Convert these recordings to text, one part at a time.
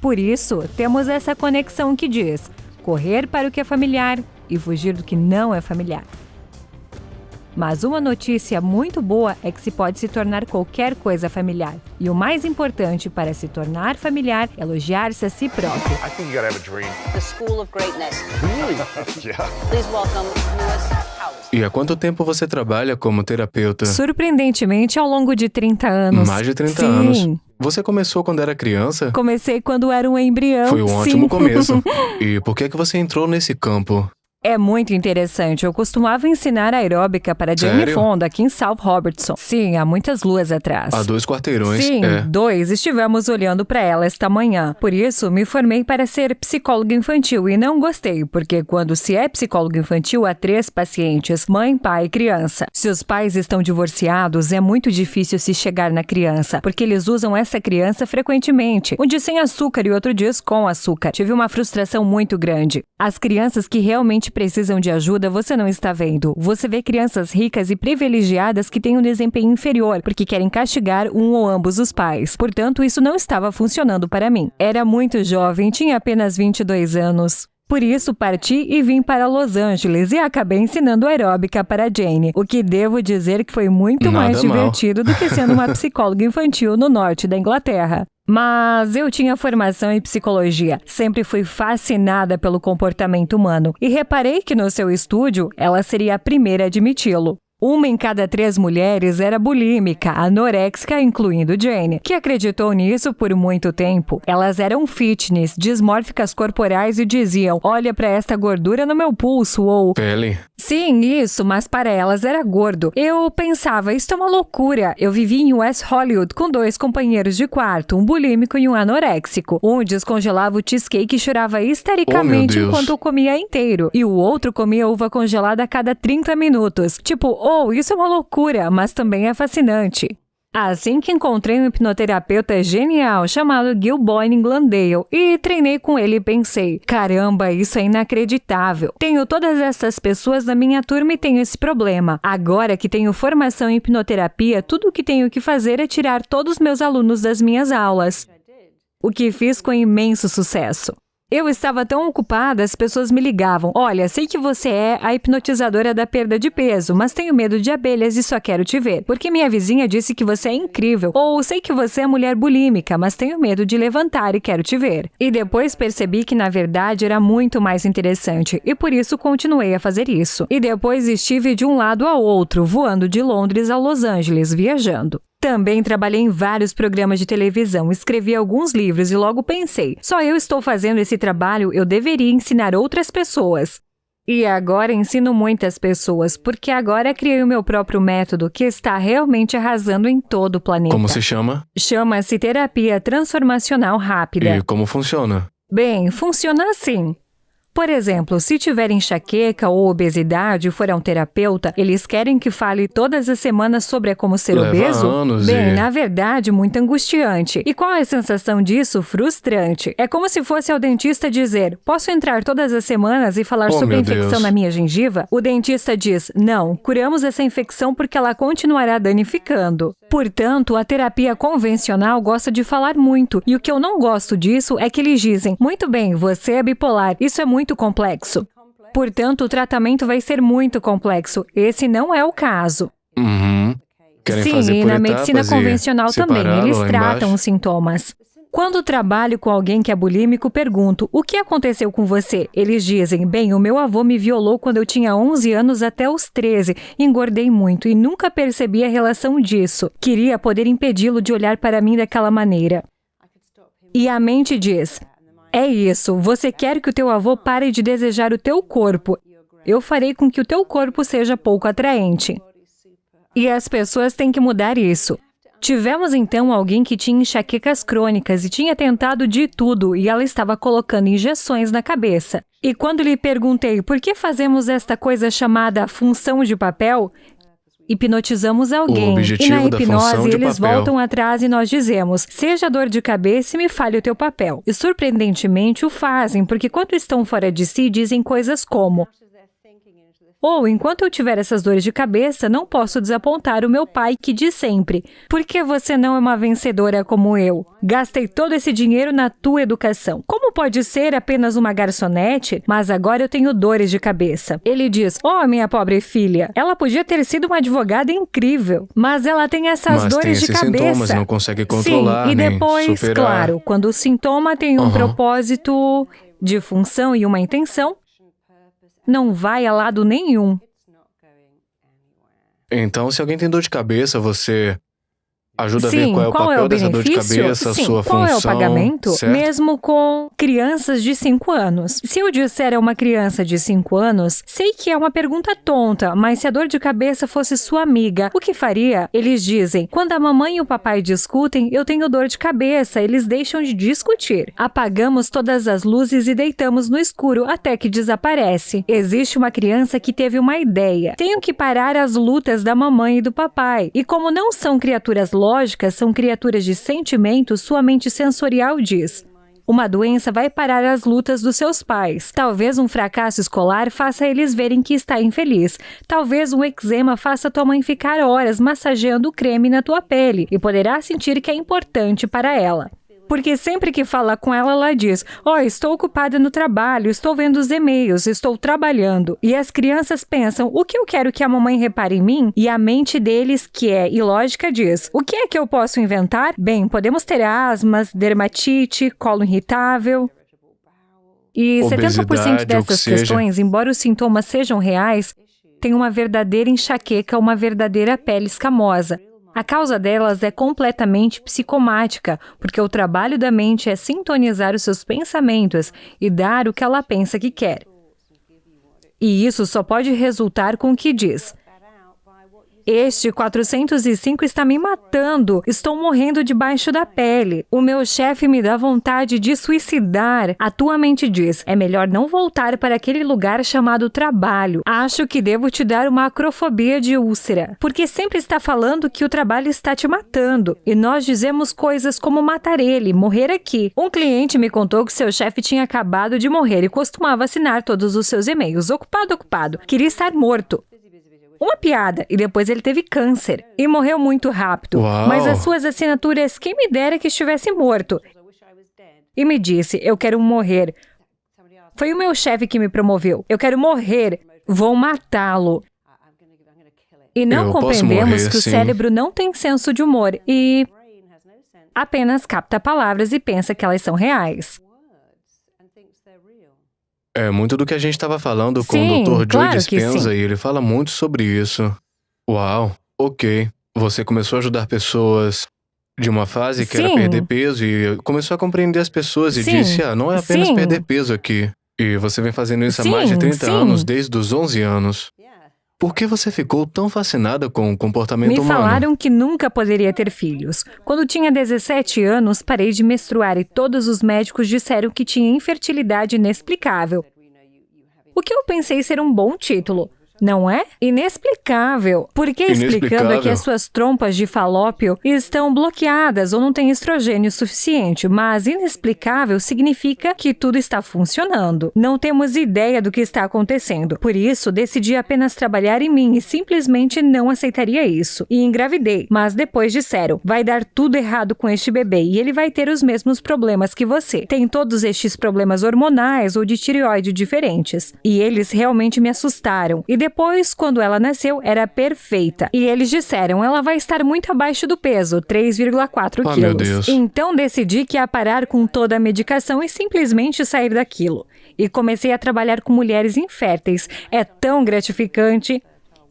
Por isso, temos essa conexão que diz: correr para o que é familiar e fugir do que não é familiar. Mas uma notícia muito boa é que se pode se tornar qualquer coisa familiar. E o mais importante para se tornar familiar é elogiar-se a si próprio. I think you gotta have a dream. The School of Greatness. Really? Yeah. Please welcome Lewis Howes. E há quanto tempo você trabalha como terapeuta? Surpreendentemente, ao longo de 30 anos. Mais de 30 Sim. anos. Você começou quando era criança? Comecei quando era um embrião. Foi um sim. ótimo começo. E por que você entrou nesse campo? É muito interessante. Eu costumava ensinar aeróbica para Jane Sério? Fonda aqui em South Robertson. Sim, há muitas luas atrás. Há 2 quarteirões. Sim, É. 2 estivemos olhando para ela esta manhã. Por isso, me formei para ser psicóloga infantil e não gostei, porque quando se é psicóloga infantil, há 3 pacientes, mãe, pai e criança. Se os pais estão divorciados, é muito difícil se chegar na criança, porque eles usam essa criança frequentemente. Um dia sem açúcar e outro dia com açúcar. Tive uma frustração muito grande. As crianças que realmente precisam de ajuda, você não está vendo. Você vê crianças ricas e privilegiadas que têm um desempenho inferior, porque querem castigar um ou ambos os pais. Portanto, isso não estava funcionando para mim. Era muito jovem, tinha apenas 22 anos. Por isso, parti e vim para Los Angeles e acabei ensinando aeróbica para Jane, o que devo dizer que foi muito Nada mais mal. divertido do que sendo uma psicóloga infantil no norte da Inglaterra. Mas eu tinha formação em psicologia, sempre fui fascinada pelo comportamento humano e reparei que no seu estúdio ela seria a primeira a admiti-lo. 1 em cada 3 mulheres era bulímica, anoréxica, incluindo Jane, que acreditou nisso por muito tempo. Elas eram fitness, dismórficas corporais e diziam: olha para esta gordura no meu pulso, ou... Pele. Sim, isso, mas para elas era gordo. Eu pensava, isto é uma loucura. Eu vivi em West Hollywood com 2 companheiros de quarto, um bulímico e um anoréxico. Um descongelava o cheesecake e chorava histericamente Deus. enquanto eu comia inteiro. E o outro comia uva congelada a cada 30 minutos. Tipo, isso é uma loucura, mas também é fascinante. Assim que encontrei um hipnoterapeuta genial chamado Gil Boyne em Glendale e treinei com ele e pensei, caramba, isso é inacreditável. Tenho todas essas pessoas na minha turma e tenho esse problema. Agora que tenho formação em hipnoterapia, tudo o que tenho que fazer é tirar todos os meus alunos das minhas aulas. O que fiz com imenso sucesso. Eu estava tão ocupada, as pessoas me ligavam. Olha, sei que você é a hipnotizadora da perda de peso, mas tenho medo de abelhas e só quero te ver. Porque minha vizinha disse que você é incrível. Ou sei que você é mulher bulímica, mas tenho medo de levantar e quero te ver. E depois percebi que na verdade era muito mais interessante. E por isso continuei a fazer isso. E depois estive de um lado ao outro, voando de Londres a Los Angeles, viajando. Também trabalhei em vários programas de televisão, escrevi alguns livros e logo pensei, só eu estou fazendo esse trabalho, eu deveria ensinar outras pessoas. E agora ensino muitas pessoas, porque agora criei o meu próprio método que está realmente arrasando em todo o planeta. Como se chama? Chama-se terapia transformacional rápida. E como funciona? Bem, funciona assim. Por exemplo, se tiver enxaqueca ou obesidade e for a um terapeuta, eles querem que fale todas as semanas sobre como ser Leva obeso? anos Bem, e- na verdade, muito angustiante. E qual é a sensação disso? Frustrante. É como se fosse ao dentista dizer, posso entrar todas as semanas e falar Oh, sobre a meu infecção Deus. na minha gengiva? O dentista diz, não, curamos essa infecção porque ela continuará danificando. Portanto, a terapia convencional gosta de falar muito, e o que eu não gosto disso é que eles dizem, muito bem, você é bipolar, isso é muito complexo. Portanto, o tratamento vai ser muito complexo. Esse não é o caso. Uhum. Querem fazer Sim, e por na etapas medicina e convencional também, separá-lo eles lá tratam embaixo? os sintomas. Quando trabalho com alguém que é bulímico, pergunto, o que aconteceu com você? Eles dizem, bem, o meu avô me violou quando eu tinha 11 anos até os 13, engordei muito e nunca percebi a relação disso. Queria poder impedi-lo de olhar para mim daquela maneira. E a mente diz, é isso, você quer que o teu avô pare de desejar o teu corpo. Eu farei com que o teu corpo seja pouco atraente. E as pessoas têm que mudar isso. Tivemos então alguém que tinha enxaquecas crônicas e tinha tentado de tudo e ela estava colocando injeções na cabeça. E quando lhe perguntei por que fazemos esta coisa chamada função de papel, hipnotizamos alguém. O E objetivo na da hipnose função de eles papel. voltam atrás e nós dizemos, seja dor de cabeça e me fale o teu papel. E surpreendentemente o fazem, porque quando estão fora de si dizem coisas como, Ou, enquanto eu tiver essas dores de cabeça, não posso desapontar o meu pai que diz sempre: por que você não é uma vencedora como eu? Gastei todo esse dinheiro na tua educação. Como pode ser apenas uma garçonete, mas agora eu tenho dores de cabeça? Ele diz: oh, minha pobre filha, ela podia ter sido uma advogada incrível, mas ela tem essas dores de cabeça. Sintomas, não consegue controlar, sim, e nem depois, superar. claro, quando o sintoma tem um propósito de função e uma intenção, não vai a lado nenhum. Então, se alguém tem dor de cabeça, você ajuda a ver Sim, qual é o papel dessa dor de cabeça, a Sim, sua qual função, é o pagamento? certo? Mesmo com crianças de 5 anos. Se eu disser a uma criança de 5 anos, sei que é uma pergunta tonta, mas se a dor de cabeça fosse sua amiga, o que faria? Eles dizem: quando a mamãe e o papai discutem, eu tenho dor de cabeça, eles deixam de discutir. Apagamos todas as luzes e deitamos no escuro até que desaparece. Existe uma criança que teve uma ideia. Tenho que parar as lutas da mamãe e do papai. E como não são criaturas lógicas, são criaturas de sentimento, sua mente sensorial diz: uma doença vai parar as lutas dos seus pais. Talvez um fracasso escolar faça eles verem que está infeliz. Talvez um eczema faça tua mãe ficar horas massageando o creme na tua pele e poderá sentir que é importante para ela. Porque sempre que fala com ela, ela diz: oh, estou ocupada no trabalho, estou vendo os e-mails, estou trabalhando. E as crianças pensam: o que eu quero que a mamãe repare em mim? E a mente deles, que é ilógica, diz: o que é que eu posso inventar? Bem, podemos ter asmas, dermatite, colo irritável. E 70% dessas questões, embora os sintomas sejam reais, têm uma verdadeira enxaqueca, uma verdadeira pele escamosa. A causa delas é completamente psicomática, porque o trabalho da mente é sintonizar os seus pensamentos e dar o que ela pensa que quer. E isso só pode resultar com o que diz: este 405 está me matando. Estou morrendo debaixo da pele. O meu chefe me dá vontade de suicidar. A tua mente diz: é melhor não voltar para aquele lugar chamado trabalho. Acho que devo te dar uma acrofobia de úlcera, porque sempre está falando que o trabalho está te matando. E nós dizemos coisas como matar ele, morrer aqui. Um cliente me contou que seu chefe tinha acabado de morrer e costumava assinar todos os seus e-mails. Ocupado, ocupado. Queria estar morto. Uma piada, e depois ele teve câncer. E morreu muito rápido. Uau. Mas as suas assinaturas, quem me dera que estivesse morto. E me disse: eu quero morrer. Foi o meu chefe que me promoveu. Eu quero morrer. Vou matá-lo. E não compreendemos que o cérebro não tem senso de humor e apenas capta palavras e pensa que elas são reais. É muito do que a gente estava falando com Sim, o Dr. Joe claro que Dispenza sim. e ele fala muito sobre isso. Uau, ok. Você começou a ajudar pessoas de uma fase que era Sim. perder peso e começou a compreender as pessoas e Sim, disse: não é apenas sim. perder peso aqui. E você vem fazendo isso há Sim, mais de 30 sim. anos, desde os 11 anos. Por que você ficou tão fascinada com o comportamento Me humano? falaram que nunca poderia ter filhos. Quando tinha 17 anos, parei de menstruar e todos os médicos disseram que tinha infertilidade inexplicável. O que eu pensei ser um bom título, não é? Inexplicável. Porque explicando é que as suas trompas de falópio estão bloqueadas ou não têm estrogênio suficiente, mas inexplicável significa que tudo está funcionando. Não temos ideia do que está acontecendo. Por isso, decidi apenas trabalhar em mim e simplesmente não aceitaria isso. E engravidei, mas depois disseram: vai dar tudo errado com este bebê e ele vai ter os mesmos problemas que você. Tem todos estes problemas hormonais ou de tireoide diferentes. E eles realmente me assustaram. E depois, quando ela nasceu, era perfeita. E eles disseram: ela vai estar muito abaixo do peso, 3,4 quilos. Meu Deus. Então decidi que ia parar com toda a medicação e simplesmente sair daquilo. E comecei a trabalhar com mulheres inférteis. É tão gratificante.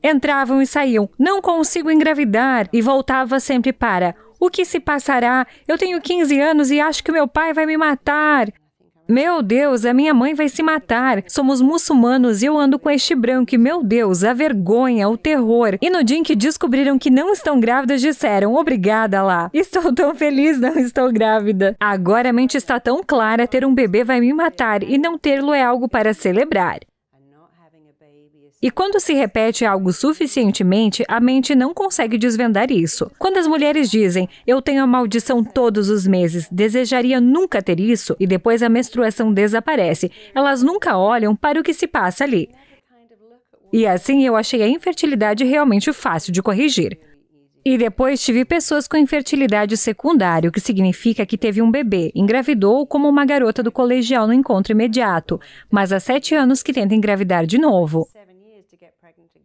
Entravam e saíam: não consigo engravidar. E voltava sempre para: o que se passará? Eu tenho 15 anos e acho que meu pai vai me matar. Meu Deus, a minha mãe vai se matar. Somos muçulmanos e eu ando com este branco e, meu Deus, a vergonha, o terror. E no dia em que descobriram que não estão grávidas, disseram: obrigada lá. Estou tão feliz, não estou grávida. Agora a mente está tão clara, ter um bebê vai me matar e não tê-lo é algo para celebrar. E quando se repete algo suficientemente, a mente não consegue desvendar isso. Quando as mulheres dizem: eu tenho a maldição todos os meses, desejaria nunca ter isso, e depois a menstruação desaparece, elas nunca olham para o que se passa ali. E assim eu achei a infertilidade realmente fácil de corrigir. E depois tive pessoas com infertilidade secundária, o que significa que teve um bebê, engravidou como uma garota do colegial no encontro imediato, mas há 7 anos que tenta engravidar de novo.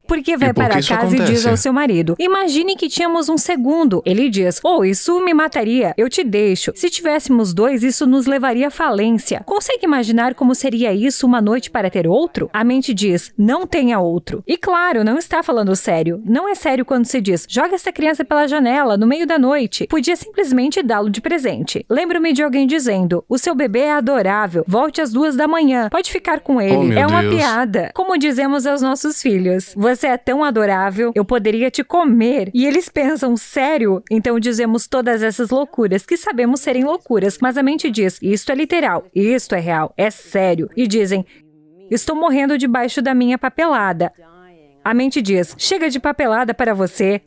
Porque vai E por que para isso casa e diz acontece? ao seu marido, imagine que tínhamos um segundo. Ele diz, isso me mataria, eu te deixo. Se tivéssemos 2, isso nos levaria à falência. Consegue imaginar como seria isso uma noite para ter outro? A mente diz, não tenha outro. E claro, não está falando sério. Não é sério quando se diz, joga essa criança pela janela, no meio da noite. Podia simplesmente dá-lo de presente. Lembro-me de alguém dizendo, o seu bebê é adorável, volte às 2 da manhã, pode ficar com ele. Oh, meu É uma Deus. piada. Como dizemos aos nossos filhos, você é tão adorável, eu poderia te comer. E eles pensam, sério? Então dizemos todas essas loucuras, que sabemos serem loucuras, mas a mente diz, isto é literal, isto é real, é sério. E dizem, estou morrendo debaixo da minha papelada. A mente diz, chega de papelada para você.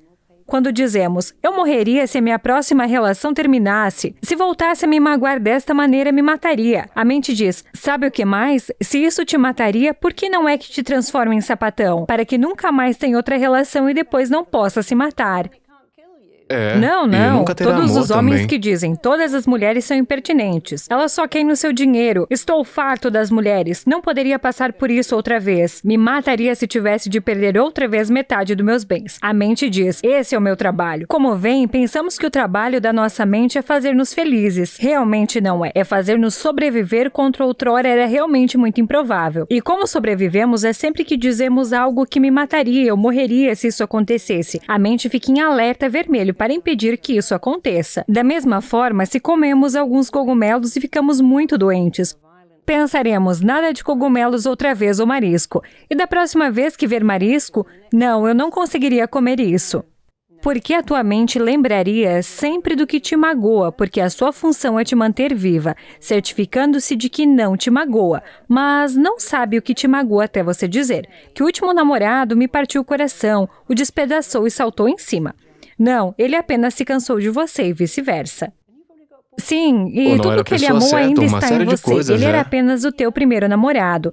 Quando dizemos, eu morreria se a minha próxima relação terminasse. Se voltasse a me magoar desta maneira, me mataria. A mente diz, sabe o que mais? Se isso te mataria, por que não é que te transforma em sapatão? Para que nunca mais tenha outra relação e depois não possa se matar. Não, e não. nunca terá Todos amor os homens também. que dizem, todas as mulheres são impertinentes. Elas só querem o seu dinheiro. Estou farto das mulheres. Não poderia passar por isso outra vez. Me mataria se tivesse de perder outra vez metade dos meus bens. A mente diz, esse é o meu trabalho. Como vem, pensamos que o trabalho da nossa mente é fazer-nos felizes. Realmente não é. É fazer-nos sobreviver contra outrora era realmente muito improvável. E como sobrevivemos é sempre que dizemos algo que me mataria, eu morreria se isso acontecesse. A mente fica em alerta vermelho para impedir que isso aconteça. Da mesma forma, se comemos alguns cogumelos e ficamos muito doentes, pensaremos, nada de cogumelos outra vez ou marisco. E da próxima vez que ver marisco, não, eu não conseguiria comer isso. Porque a tua mente lembraria sempre do que te magoa, porque a sua função é te manter viva, certificando-se de que não te magoa, mas não sabe o que te magoa até você dizer que o último namorado me partiu o coração, o despedaçou e saltou em cima. Não, ele apenas se cansou de você e vice-versa. Sim, Ou e não tudo era a que ele pessoa amou certa, ainda uma está série em de você. coisas, Ele era é. apenas o teu primeiro namorado.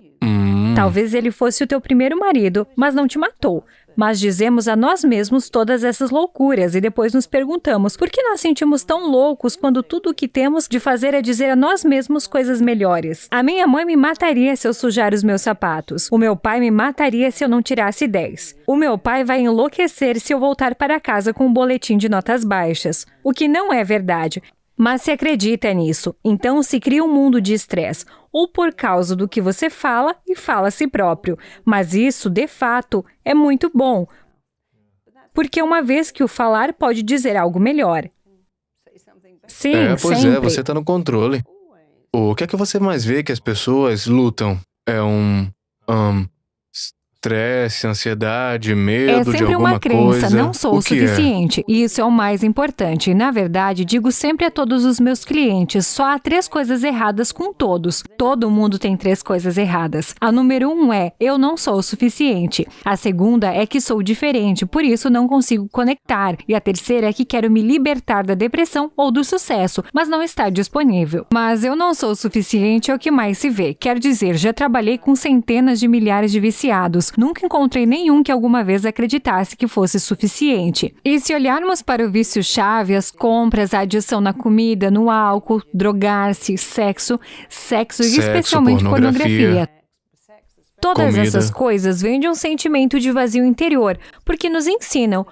Talvez ele fosse o teu primeiro marido, mas não te matou. Mas dizemos a nós mesmos todas essas loucuras e depois nos perguntamos por que nós sentimos tão loucos quando tudo o que temos de fazer é dizer a nós mesmos coisas melhores. A minha mãe me mataria se eu sujar os meus sapatos. O meu pai me mataria se eu não tirasse 10. O meu pai vai enlouquecer se eu voltar para casa com um boletim de notas baixas. O que não é verdade. Mas se acredita nisso, então se cria um mundo de estresse, ou por causa do que você fala e fala a si próprio. Mas isso, de fato, é muito bom, porque uma vez que o falar pode dizer algo melhor. Sim, Pois sempre. você tá no controle. O que é que você mais vê que as pessoas lutam? É estresse, ansiedade, medo É de sempre alguma uma crença, coisa? não sou o que é? suficiente. E isso é o mais importante. Na verdade, digo sempre a todos os meus clientes, só há 3 coisas erradas com todos. Todo mundo tem 3 coisas erradas. A número 1 é, eu não sou o suficiente. A segunda é que sou diferente, por isso não consigo conectar. E a terceira é que quero me libertar da depressão ou do sucesso, mas não está disponível. Mas eu não sou o suficiente é o que mais se vê. Quer dizer, já trabalhei com centenas de milhares de viciados. Nunca encontrei nenhum que alguma vez acreditasse que fosse suficiente. E se olharmos para o vício-chave, as compras, a adição na comida, no álcool, drogar-se, sexo e especialmente pornografia. Todas Comida. essas coisas vêm de um sentimento de vazio interior, porque nos ensinam.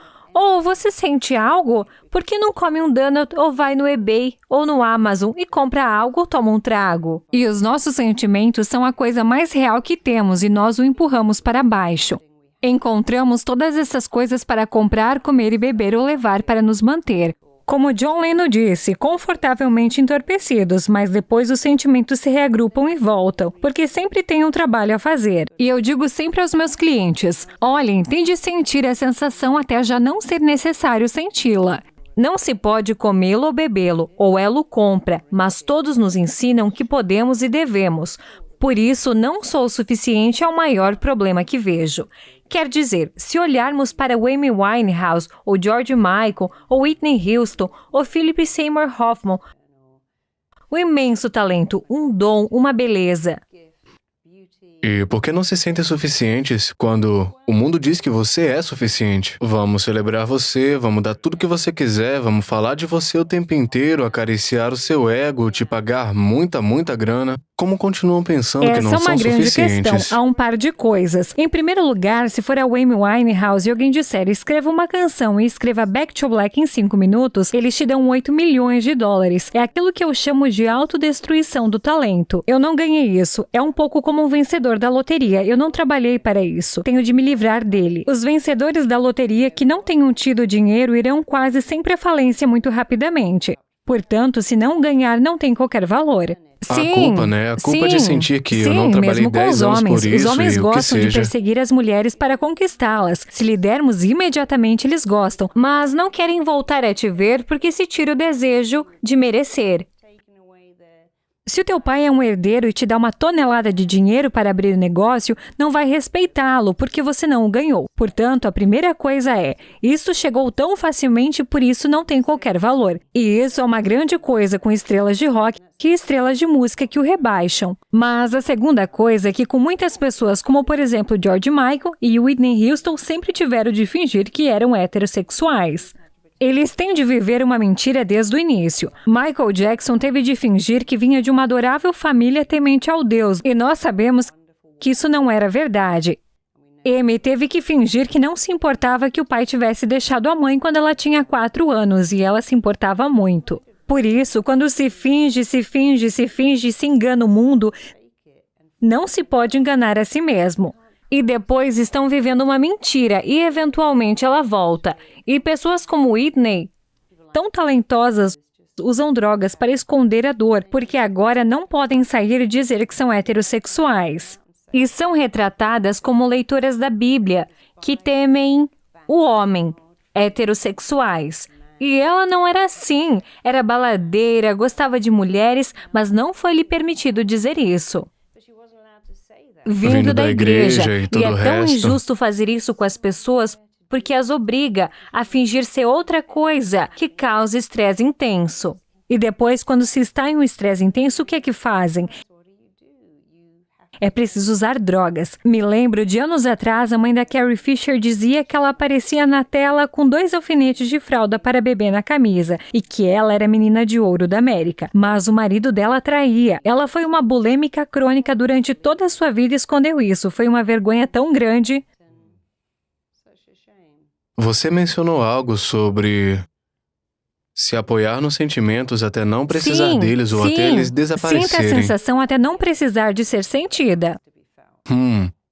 Você sente algo? Por que não come um donut ou vai no eBay ou no Amazon e compra algo ou toma um trago? E os nossos sentimentos são a coisa mais real que temos e nós o empurramos para baixo. Encontramos todas essas coisas para comprar, comer e beber ou levar para nos manter. Como John Lennon disse, confortavelmente entorpecidos, mas depois os sentimentos se reagrupam e voltam, porque sempre tem um trabalho a fazer. E eu digo sempre aos meus clientes, olhem, tente sentir a sensação até já não ser necessário senti-la. Não se pode comê-lo ou bebê-lo, ou ela compra, mas todos nos ensinam que podemos e devemos. Por isso, não sou o suficiente é o maior problema que vejo. Quer dizer, se olharmos para Amy Winehouse, ou George Michael, ou Whitney Houston, ou Philip Seymour Hoffman, o imenso talento, um dom, uma beleza. E por que não se sentem suficientes quando o mundo diz que você é suficiente? Vamos celebrar você, vamos dar tudo que você quiser, vamos falar de você o tempo inteiro, acariciar o seu ego, te pagar muita grana. Como continuam pensando que não Essa é são uma grande suficientes? questão. Há um par de coisas. Em primeiro lugar, se for a Amy Winehouse e alguém disser escreva uma canção e escreva Back to Black em 5 minutos, eles te dão 8 milhões de dólares. É aquilo que eu chamo de autodestruição do talento. Eu não ganhei isso. É um pouco como um vencedor da loteria. Eu não trabalhei para isso. Tenho de me livrar dele. Os vencedores da loteria que não tenham tido dinheiro irão quase sempre à falência muito rapidamente. Portanto, se não ganhar, não tem qualquer valor. A culpa, né? A culpa de sentir que eu não trabalhei mesmo com 10 os anos homens. por isso Os homens e o que gostam de seja. perseguir as mulheres para conquistá-las. Se lhe dermos imediatamente, eles gostam, mas não querem voltar a te ver porque se tira o desejo de merecer. Se o teu pai é um herdeiro e te dá uma tonelada de dinheiro para abrir negócio, não vai respeitá-lo porque você não o ganhou. Portanto, a primeira coisa é, isso chegou tão facilmente, por isso não tem qualquer valor. E isso é uma grande coisa com estrelas de rock e estrelas de música que o rebaixam. Mas a segunda coisa é que com muitas pessoas, como por exemplo George Michael e Whitney Houston, sempre tiveram de fingir que eram heterossexuais. Eles têm de viver uma mentira desde o início. Michael Jackson teve de fingir que vinha de uma adorável família temente ao Deus, e nós sabemos que isso não era verdade. Amy teve que fingir que não se importava que o pai tivesse deixado a mãe quando ela tinha 4 anos, e ela se importava muito. Por isso, quando se finge, se engana o mundo, não se pode enganar a si mesmo. E depois estão vivendo uma mentira e eventualmente ela volta. E pessoas como Whitney, tão talentosas, usam drogas para esconder a dor, porque agora não podem sair e dizer que são heterossexuais. E são retratadas como leitoras da Bíblia, que temem o homem, heterossexuais. E ela não era assim, era baladeira, gostava de mulheres, mas não foi-lhe permitido dizer isso. Vindo da igreja, e todo é o tão resto. injusto fazer isso com as pessoas porque as obriga a fingir ser outra coisa que causa estresse intenso. E depois, quando se está em um estresse intenso, o que é que fazem? É preciso usar drogas. Me lembro de anos atrás, a mãe da Carrie Fisher dizia que ela aparecia na tela com 2 alfinetes de fralda para bebê na camisa e que ela era a menina de ouro da América. Mas o marido dela traía. Ela foi uma bulêmica crônica durante toda a sua vida e escondeu isso. Foi uma vergonha tão grande. Você mencionou algo sobre se apoiar nos sentimentos até não precisar deles ou até eles Sinta a desaparecerem. sensação até não precisar de ser sentida.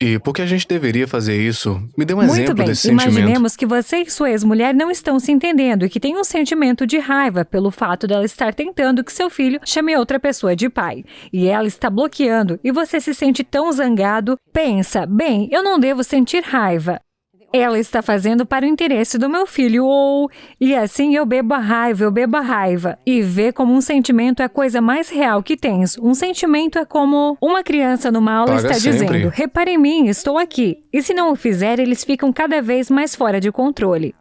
E por que a gente deveria fazer isso? Me dê um Muito exemplo bem, desse sentimento. imaginemos que você e sua ex-mulher não estão se entendendo e que tem um sentimento de raiva pelo fato dela estar tentando que seu filho chame outra pessoa de pai. E ela está bloqueando e você se sente tão zangado. Pensa, bem, eu não devo sentir raiva. Ela está fazendo para o interesse do meu filho, ou... E assim eu bebo a raiva. E ver como um sentimento é a coisa mais real que tens. Um sentimento é como uma criança numa aula Paga está sempre. dizendo, repare em mim, estou aqui. E se não o fizer, eles ficam cada vez mais fora de controle.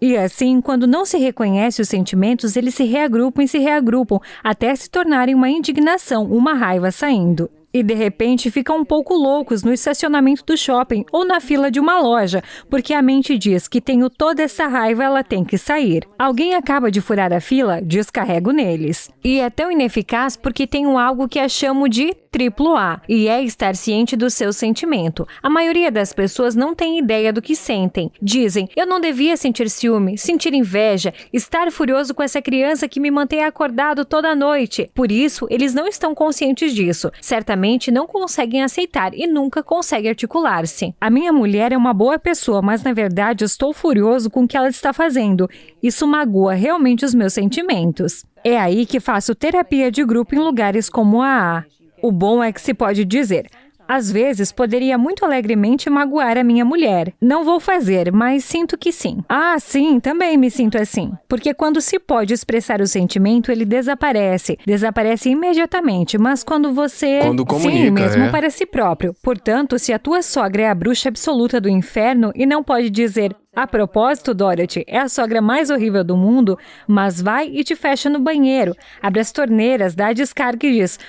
E assim, quando não se reconhece os sentimentos, eles se reagrupam, até se tornarem uma indignação, uma raiva saindo. E de repente ficam um pouco loucos no estacionamento do shopping ou na fila de uma loja, porque a mente diz que tenho toda essa raiva, ela tem que sair. Alguém acaba de furar a fila, descarrego neles. E é tão ineficaz porque tenho algo que eu chamo de AAA, e é estar ciente do seu sentimento. A maioria das pessoas não tem ideia do que sentem. Dizem, eu não devia sentir ciúme, sentir inveja, estar furioso com essa criança que me mantém acordado toda noite. Por isso, eles não estão conscientes disso. Certamente não conseguem aceitar e nunca conseguem articular-se. A minha mulher é uma boa pessoa, mas na verdade estou furioso com o que ela está fazendo. Isso magoa realmente os meus sentimentos. É aí que faço terapia de grupo em lugares como a AA. O bom é que se pode dizer, às vezes poderia muito alegremente magoar a minha mulher. Não vou fazer, mas sinto que sim. Ah, sim, também me sinto assim. Porque quando se pode expressar o sentimento, ele desaparece. Desaparece imediatamente, mas quando você... Quando comunica, sim, mesmo é. para si próprio. Portanto, se a tua sogra é a bruxa absoluta do inferno e não pode dizer... A propósito, Dorothy, é a sogra mais horrível do mundo, mas vai e te fecha no banheiro, abre as torneiras, dá a descarga e diz...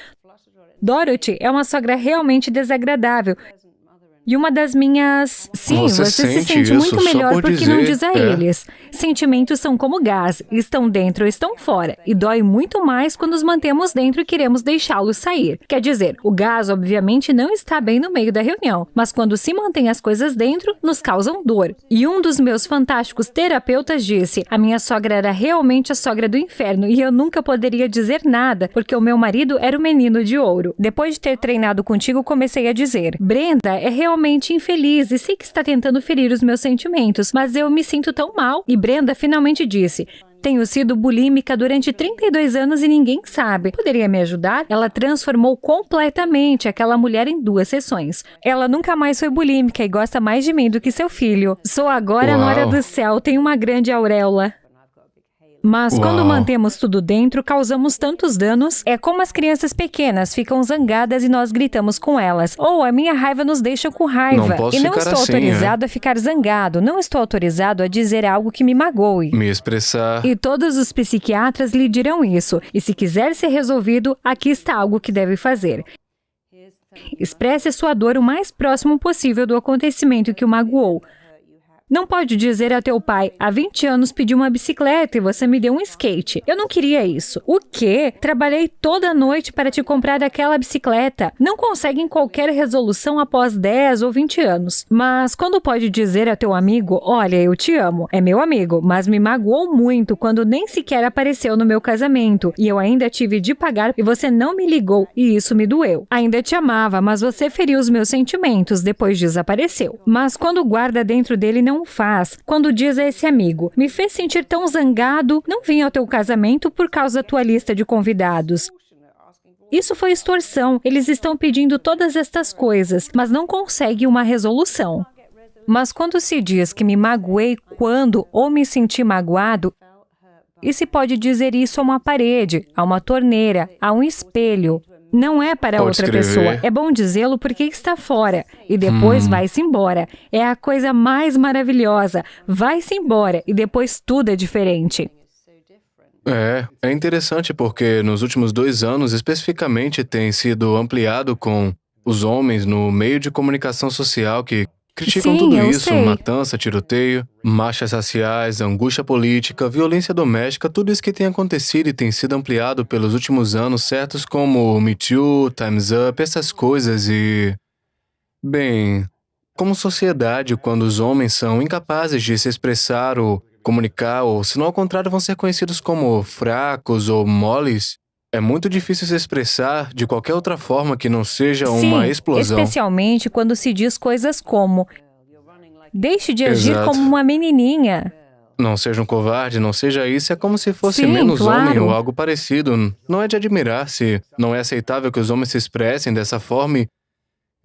Dorothy é uma sogra realmente desagradável. E uma das minhas... Sim, você se sente isso, muito melhor por porque não dizer, diz a eles. Sentimentos são como gás, estão dentro ou estão fora. E dói muito mais quando os mantemos dentro e queremos deixá-los sair. Quer dizer, o gás obviamente não está bem no meio da reunião, mas quando se mantém as coisas dentro, nos causam dor. E um dos meus fantásticos terapeutas disse, a minha sogra era realmente a sogra do inferno e eu nunca poderia dizer nada, porque o meu marido era o menino de ouro. Depois de ter treinado contigo, comecei a dizer, Brenda é realmente infeliz e sei que está tentando ferir os meus sentimentos, mas eu me sinto tão mal. E Brenda finalmente disse, tenho sido bulímica durante 32 anos e ninguém sabe. Poderia me ajudar? Ela transformou completamente aquela mulher em 2 sessões. Ela nunca mais foi bulímica e gosta mais de mim do que seu filho. Sou agora a Nora do céu, tenho uma grande auréola. Mas quando mantemos tudo dentro, causamos tantos danos. É como as crianças pequenas ficam zangadas e nós gritamos com elas. Ou a minha raiva nos deixa com raiva. E não estou autorizado a ficar zangado. Não estou autorizado a dizer algo que me magoe. Me expressar. E todos os psiquiatras lhe dirão isso. E se quiser ser resolvido, aqui está algo que deve fazer. Expresse sua dor o mais próximo possível do acontecimento que o magoou. Não pode dizer a teu pai, há 20 anos pedi uma bicicleta e você me deu um skate. Eu não queria isso. O quê? Trabalhei toda a noite para te comprar aquela bicicleta. Não conseguem qualquer resolução após 10 ou 20 anos. Mas quando pode dizer a teu amigo, olha, eu te amo. É meu amigo, mas me magoou muito quando nem sequer apareceu no meu casamento. E eu ainda tive de pagar e você não me ligou e isso me doeu. Ainda te amava, mas você feriu os meus sentimentos, depois desapareceu. Mas quando guarda dentro dele não faz. Quando diz a esse amigo, me fez sentir tão zangado, não vim ao teu casamento por causa da tua lista de convidados. Isso foi extorsão. Eles estão pedindo todas estas coisas, mas não conseguem uma resolução. Mas quando se diz que me magoei quando ou me senti magoado, e se pode dizer isso a uma parede, a uma torneira, a um espelho. Não é para outra pessoa. É bom dizê-lo porque está fora. E depois vai-se embora. É a coisa mais maravilhosa. Vai-se embora e depois tudo é diferente. É interessante porque nos últimos 2 anos, especificamente, tem sido ampliado com os homens no meio de comunicação social que criticam tudo isso, matança, tiroteio, marchas raciais, angústia política, violência doméstica, tudo isso que tem acontecido e tem sido ampliado pelos últimos anos, certos como Me Too, Time's Up, essas coisas e... Bem, como sociedade, quando os homens são incapazes de se expressar ou comunicar, ou se não ao contrário vão ser conhecidos como fracos ou moles, é muito difícil se expressar de qualquer outra forma que não seja uma explosão. Especialmente quando se diz coisas como deixe de agir como uma menininha. Não seja um covarde, não seja isso, é como se fosse menos homem ou algo parecido. Não é de admirar se não é aceitável que os homens se expressem dessa forma.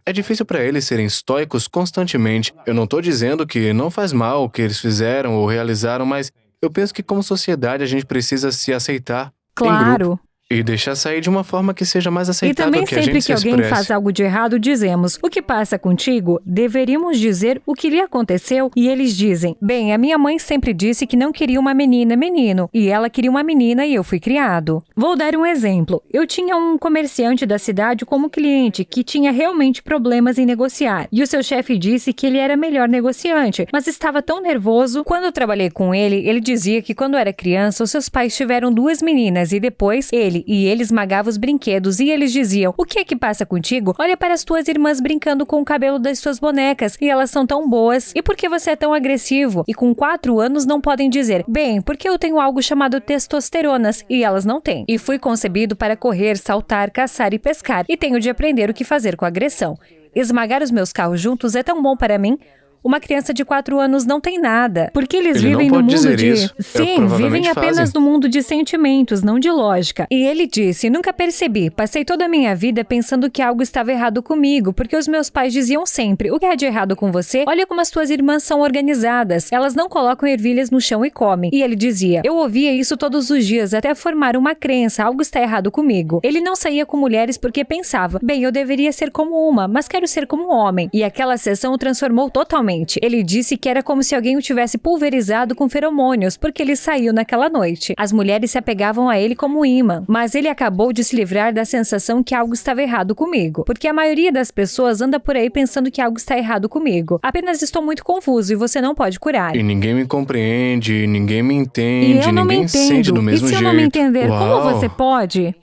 É difícil para eles serem estoicos constantemente. Eu não estou dizendo que não faz mal o que eles fizeram ou realizaram, mas eu penso que como sociedade a gente precisa se aceitar em grupo. E deixar sair de uma forma que seja mais aceitável que a gente se expresse. E também sempre que alguém faz algo de errado, dizemos, o que passa contigo? Deveríamos dizer o que lhe aconteceu e eles dizem, bem, a minha mãe sempre disse que não queria uma menina, menino, e ela queria uma menina e eu fui criado. Vou dar um exemplo. Eu tinha um comerciante da cidade como cliente que tinha realmente problemas em negociar. E o seu chefe disse que ele era melhor negociante, mas estava tão nervoso. Quando eu trabalhei com ele dizia que quando era criança, os seus pais tiveram 2 meninas e depois ele esmagava os brinquedos e eles diziam, o que é que passa contigo? Olha para as tuas irmãs brincando com o cabelo das suas bonecas e elas são tão boas. E por que você é tão agressivo? E com 4 anos não podem dizer, bem, porque eu tenho algo chamado testosteronas e elas não têm. E fui concebido para correr, saltar, caçar e pescar e tenho de aprender o que fazer com a agressão. Esmagar os meus carros juntos é tão bom para mim. Uma criança de 4 anos não tem nada. Porque eles vivem no mundo de... Sim, vivem apenas no mundo de sentimentos, não de lógica. E ele disse, nunca percebi. Passei toda a minha vida pensando que algo estava errado comigo, porque os meus pais diziam sempre, o que há de errado com você? Olha como as tuas irmãs são organizadas. Elas não colocam ervilhas no chão e comem. E ele dizia, eu ouvia isso todos os dias até formar uma crença, algo está errado comigo. Ele não saía com mulheres porque pensava, bem, eu deveria ser como uma, mas quero ser como um homem. E aquela sessão o transformou totalmente. imediatamente. Ele disse que era como se alguém o tivesse pulverizado com feromônios, porque ele saiu naquela noite. As mulheres se apegavam a ele como imã, mas ele acabou de se livrar da sensação que algo estava errado comigo, porque a maioria das pessoas anda por aí pensando que algo está errado comigo. Apenas estou muito confuso e você não pode curar. E ninguém me compreende, ninguém me E entende, eu não me ninguém sente entendo. do E mesmo se eu jeito. não me entender, como Uau. você pode?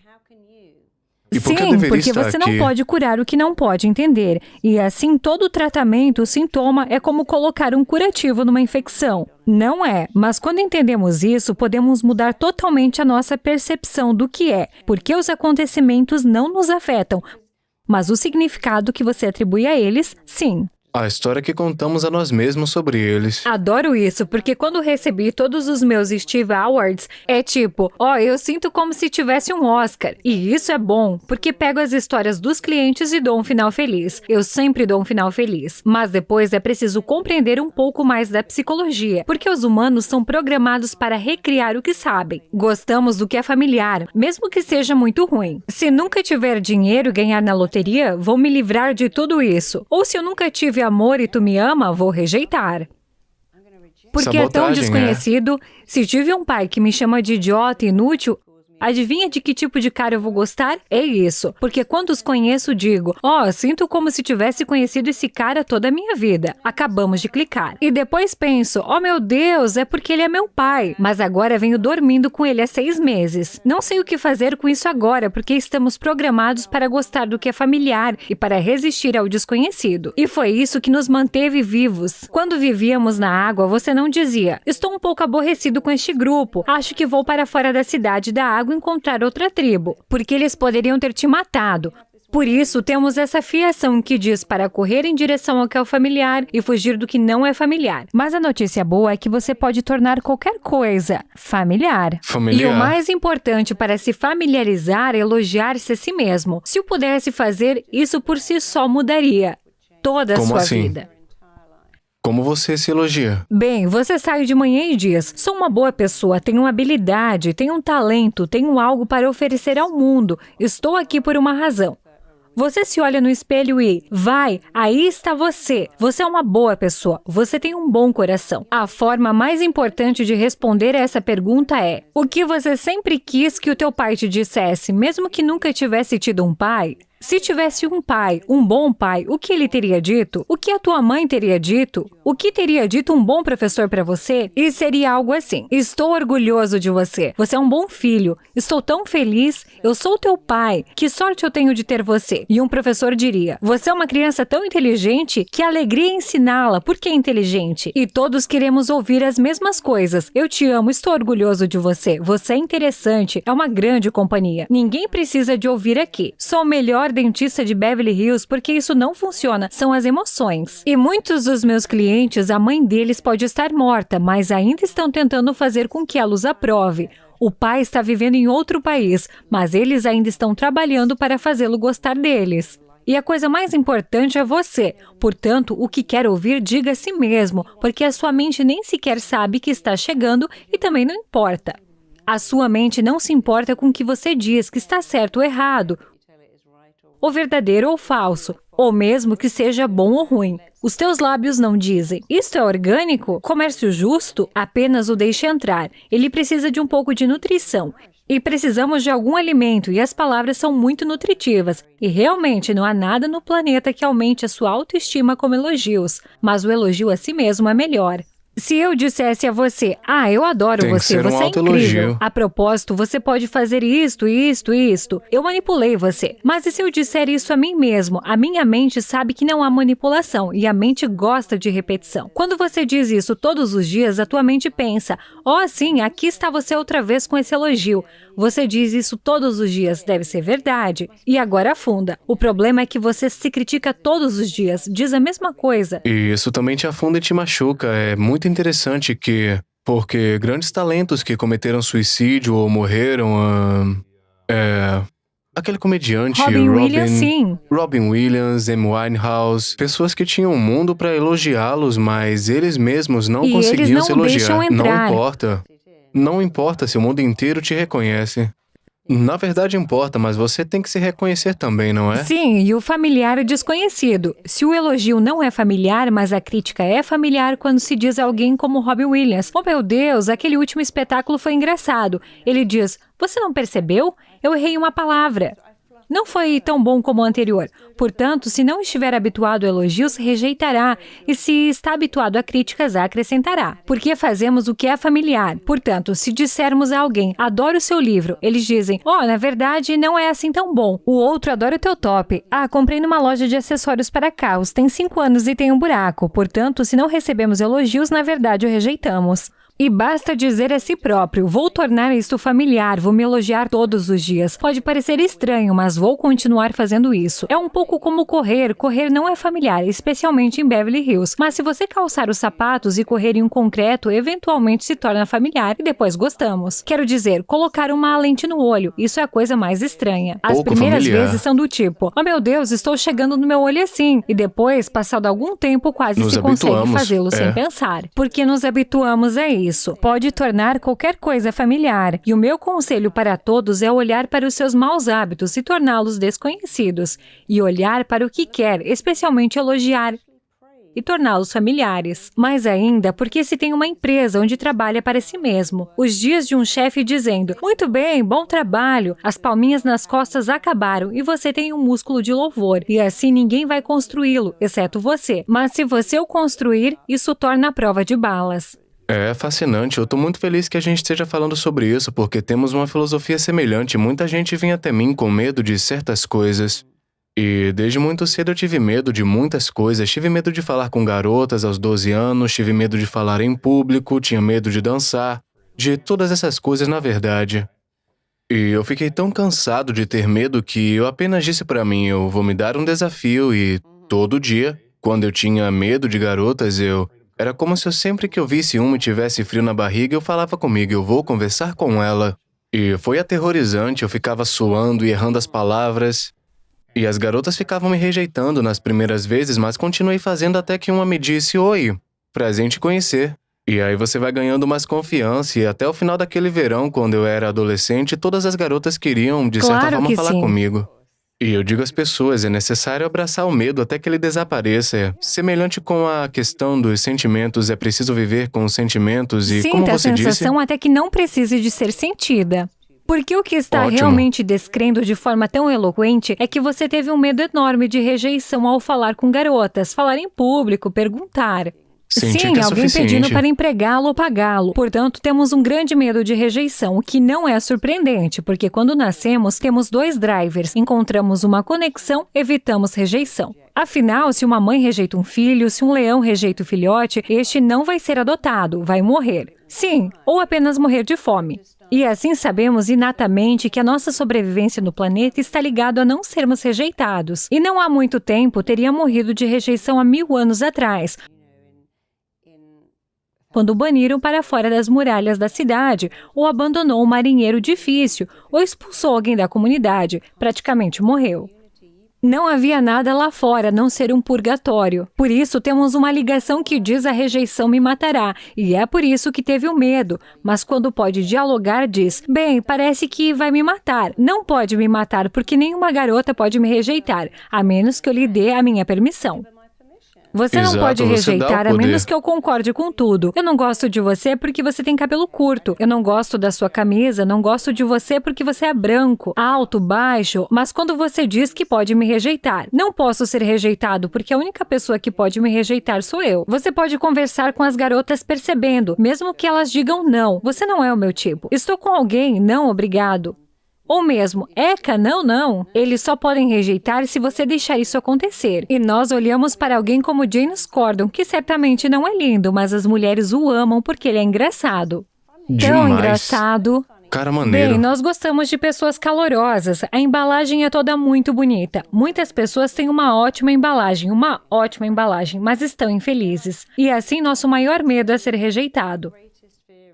E por que eu Sim, deveria porque estar você não aqui? pode curar o que não pode entender. E assim, todo tratamento, sintoma, é como colocar um curativo numa infecção. Não é, mas quando entendemos isso, podemos mudar totalmente a nossa percepção do que é, porque os acontecimentos não nos afetam, mas o significado que você atribui a eles, sim. A história que contamos a nós mesmos sobre eles. Adoro isso, porque quando recebi todos os meus Steve Awards, é tipo, eu sinto como se tivesse um Oscar. E isso é bom, porque pego as histórias dos clientes e dou um final feliz. Eu sempre dou um final feliz. Mas depois é preciso compreender um pouco mais da psicologia, porque os humanos são programados para recriar o que sabem. Gostamos do que é familiar, mesmo que seja muito ruim. Se nunca tiver dinheiro e ganhar na loteria, vou me livrar de tudo isso. Ou se eu nunca tive amor e tu me ama, vou rejeitar. Porque é tão Sabotagem, desconhecido. Se tive um pai que me chama de idiota e inútil, adivinha de que tipo de cara eu vou gostar? É isso. Porque quando os conheço, digo, sinto como se tivesse conhecido esse cara toda a minha vida. Acabamos de clicar. E depois penso, meu Deus, é porque ele é meu pai. Mas agora venho dormindo com ele há 6 meses. Não sei o que fazer com isso agora, porque estamos programados para gostar do que é familiar e para resistir ao desconhecido. E foi isso que nos manteve vivos. Quando vivíamos na água, você não dizia, estou um pouco aborrecido com este grupo, acho que vou para fora da cidade da água encontrar outra tribo, porque eles poderiam ter te matado. Por isso, temos essa fiação que diz para correr em direção ao que é o familiar e fugir do que não é familiar. Mas a notícia boa é que você pode tornar qualquer coisa familiar. Familiar. E o mais importante para se familiarizar é elogiar-se a si mesmo. Se eu pudesse fazer, isso por si só mudaria toda a Como sua assim? vida. Como você se elogia? Bem, você sai de manhã e diz, sou uma boa pessoa, tenho uma habilidade, tenho um talento, tenho algo para oferecer ao mundo, estou aqui por uma razão. Você se olha no espelho e, aí está você. Você é uma boa pessoa, você tem um bom coração. A forma mais importante de responder a essa pergunta é, o que você sempre quis que o teu pai te dissesse, mesmo que nunca tivesse tido um pai? Se tivesse um pai, um bom pai, o que ele teria dito? O que a tua mãe teria dito? O que teria dito um bom professor para você? E seria algo assim: estou orgulhoso de você. Você é um bom filho. Estou tão feliz. Eu sou teu pai. Que sorte eu tenho de ter você. E um professor diria: você é uma criança tão inteligente, que alegria ensiná-la, porque é inteligente. E todos queremos ouvir as mesmas coisas. Eu te amo, estou orgulhoso de você. Você é interessante, é uma grande companhia. Ninguém precisa de ouvir aqui. Sou o melhor dentista de Beverly Hills, porque isso não funciona, são as emoções. E muitos dos meus clientes, a mãe deles pode estar morta, mas ainda estão tentando fazer com que ela os aprove. O pai está vivendo em outro país, mas eles ainda estão trabalhando para fazê-lo gostar deles. E a coisa mais importante é você. Portanto, o que quer ouvir, diga a si mesmo, porque a sua mente nem sequer sabe que está chegando e também não importa. A sua mente não se importa com o que você diz, que está certo ou errado, ou verdadeiro ou falso, ou mesmo que seja bom ou ruim. Os teus lábios não dizem, isto é orgânico? Comércio justo? Apenas o deixe entrar. Ele precisa de um pouco de nutrição. E precisamos de algum alimento, e as palavras são muito nutritivas. E realmente não há nada no planeta que aumente a sua autoestima como elogios, mas o elogio a si mesmo é melhor. Se eu dissesse a você, eu adoro Tem que você, ser um você é autoelogio. incrível. A propósito, você pode fazer isto. Eu manipulei você. Mas e se eu disser isso a mim mesmo? A minha mente sabe que não há manipulação e a mente gosta de repetição. Quando você diz isso todos os dias, a tua mente pensa, sim, aqui está você outra vez com esse elogio. Você diz isso todos os dias, deve ser verdade. E agora afunda. O problema é que você se critica todos os dias, diz a mesma coisa. E isso também te afunda e te machuca. É muito interessante porque grandes talentos que cometeram suicídio ou morreram, aquele comediante Robin Williams, sim. Robin Williams, Amy Winehouse, pessoas que tinham um mundo para elogiá-los, mas eles mesmos não E conseguiam eles não se elogiar. deixam entrar. Não importa se o mundo inteiro te reconhece. Na verdade importa, mas você tem que se reconhecer também, não é? Sim, e o familiar é desconhecido. Se o elogio não é familiar, mas a crítica é familiar quando se diz a alguém como Robin Williams: "Oh meu Deus, aquele último espetáculo foi engraçado." Ele diz: "Você não percebeu? Eu errei uma palavra. Não foi tão bom como o anterior." Portanto, se não estiver habituado a elogios, rejeitará. E se está habituado a críticas, acrescentará. Porque fazemos o que é familiar. Portanto, se dissermos a alguém: "Adoro o seu livro", eles dizem: "Oh, na verdade, não é assim tão bom." O outro: "Adora o teu top." "Ah, comprei numa loja de acessórios para carros. Tem 5 anos e tem um buraco." Portanto, se não recebemos elogios, na verdade o rejeitamos. E basta dizer a si próprio: "Vou tornar isto familiar, vou me elogiar todos os dias. Pode parecer estranho, mas vou continuar fazendo isso." É um pouco como correr. Correr não é familiar, especialmente em Beverly Hills. Mas se você calçar os sapatos e correr em um concreto, eventualmente se torna familiar e depois gostamos. Quero dizer, colocar uma lente no olho. Isso é a coisa mais estranha. As Pouco primeiras familiar. vezes são do tipo: "Oh meu Deus, estou chegando no meu olho assim." E depois, passado algum tempo, quase Nos se consegue habituamos, fazê-lo sem pensar. Porque nos habituamos a isso. Pode tornar qualquer coisa familiar. E o meu conselho para todos é olhar para os seus maus hábitos e torná-los desconhecidos. E olhar para o que quer, especialmente elogiar, e torná-los familiares. Mais ainda, porque se tem uma empresa onde trabalha para si mesmo. Os dias de um chefe dizendo: "Muito bem, bom trabalho." As palminhas nas costas acabaram e você tem um músculo de louvor. E assim ninguém vai construí-lo, exceto você. Mas se você o construir, isso torna a prova de balas. É fascinante, eu tô muito feliz que a gente esteja falando sobre isso, porque temos uma filosofia semelhante. Muita gente vem até mim com medo de certas coisas. E desde muito cedo eu tive medo de muitas coisas. Tive medo de falar com garotas aos 12 anos, tive medo de falar em público, tinha medo de dançar, de todas essas coisas na verdade. E eu fiquei tão cansado de ter medo que eu apenas disse pra mim: "Eu vou me dar um desafio." E todo dia, quando eu tinha medo de garotas, era como se sempre que eu visse uma e tivesse frio na barriga, eu falava comigo: "Eu vou conversar com ela." E foi aterrorizante, eu ficava suando e errando as palavras. E as garotas ficavam me rejeitando nas primeiras vezes, mas continuei fazendo até que uma me disse: "Oi, prazer em te conhecer." E aí você vai ganhando mais confiança, e até o final daquele verão, quando eu era adolescente, todas as garotas queriam, de certa Claro forma, que falar sim. comigo. E eu digo às pessoas, é necessário abraçar o medo até que ele desapareça. É semelhante com a questão dos sentimentos, é preciso viver com os sentimentos e, como Sinta a você disse... sensação até que não precise de ser sentida. Porque o que está Ótimo. realmente descrendo de forma tão eloquente é que você teve um medo enorme de rejeição ao falar com garotas, falar em público, perguntar. Sentir Sim, que é alguém suficiente. pedindo para empregá-lo ou pagá-lo. Portanto, temos um grande medo de rejeição, o que não é surpreendente, porque quando nascemos, temos 2 drivers, encontramos uma conexão, evitamos rejeição. Afinal, se uma mãe rejeita um filho, se um leão rejeita o filhote, este não vai ser adotado, vai morrer. Sim, ou apenas morrer de fome. E assim sabemos inatamente que a nossa sobrevivência no planeta está ligada a não sermos rejeitados. E não há muito tempo teria morrido de rejeição há 1000 anos atrás, quando o baniram para fora das muralhas da cidade, ou abandonou um marinheiro difícil, ou expulsou alguém da comunidade, praticamente morreu. Não havia nada lá fora a não ser um purgatório. Por isso temos uma ligação que diz: "A rejeição me matará", e é por isso que teve o medo. Mas quando pode dialogar, diz: "Bem, parece que vai me matar." Não pode me matar porque nenhuma garota pode me rejeitar, a menos que eu lhe dê a minha permissão. Você não Exato, pode você dá o rejeitar a poder. menos que eu concorde com tudo. Eu não gosto de você porque você tem cabelo curto. Eu não gosto da sua camisa, não gosto de você porque você é branco, alto, baixo. Mas quando você diz que pode me rejeitar, não posso ser rejeitado porque a única pessoa que pode me rejeitar sou eu. Você pode conversar com as garotas percebendo, mesmo que elas digam não. Você não é o meu tipo. Estou com alguém, não, obrigado. Ou mesmo, eca, não, não. Eles só podem rejeitar se você deixar isso acontecer. E nós olhamos para alguém como James Corden, que certamente não é lindo, mas as mulheres o amam porque ele é engraçado. Tão Demais. engraçado. Cara maneiro. Bem, nós gostamos de pessoas calorosas. A embalagem é toda muito bonita. Muitas pessoas têm uma ótima embalagem, mas estão infelizes. E assim nosso maior medo é ser rejeitado.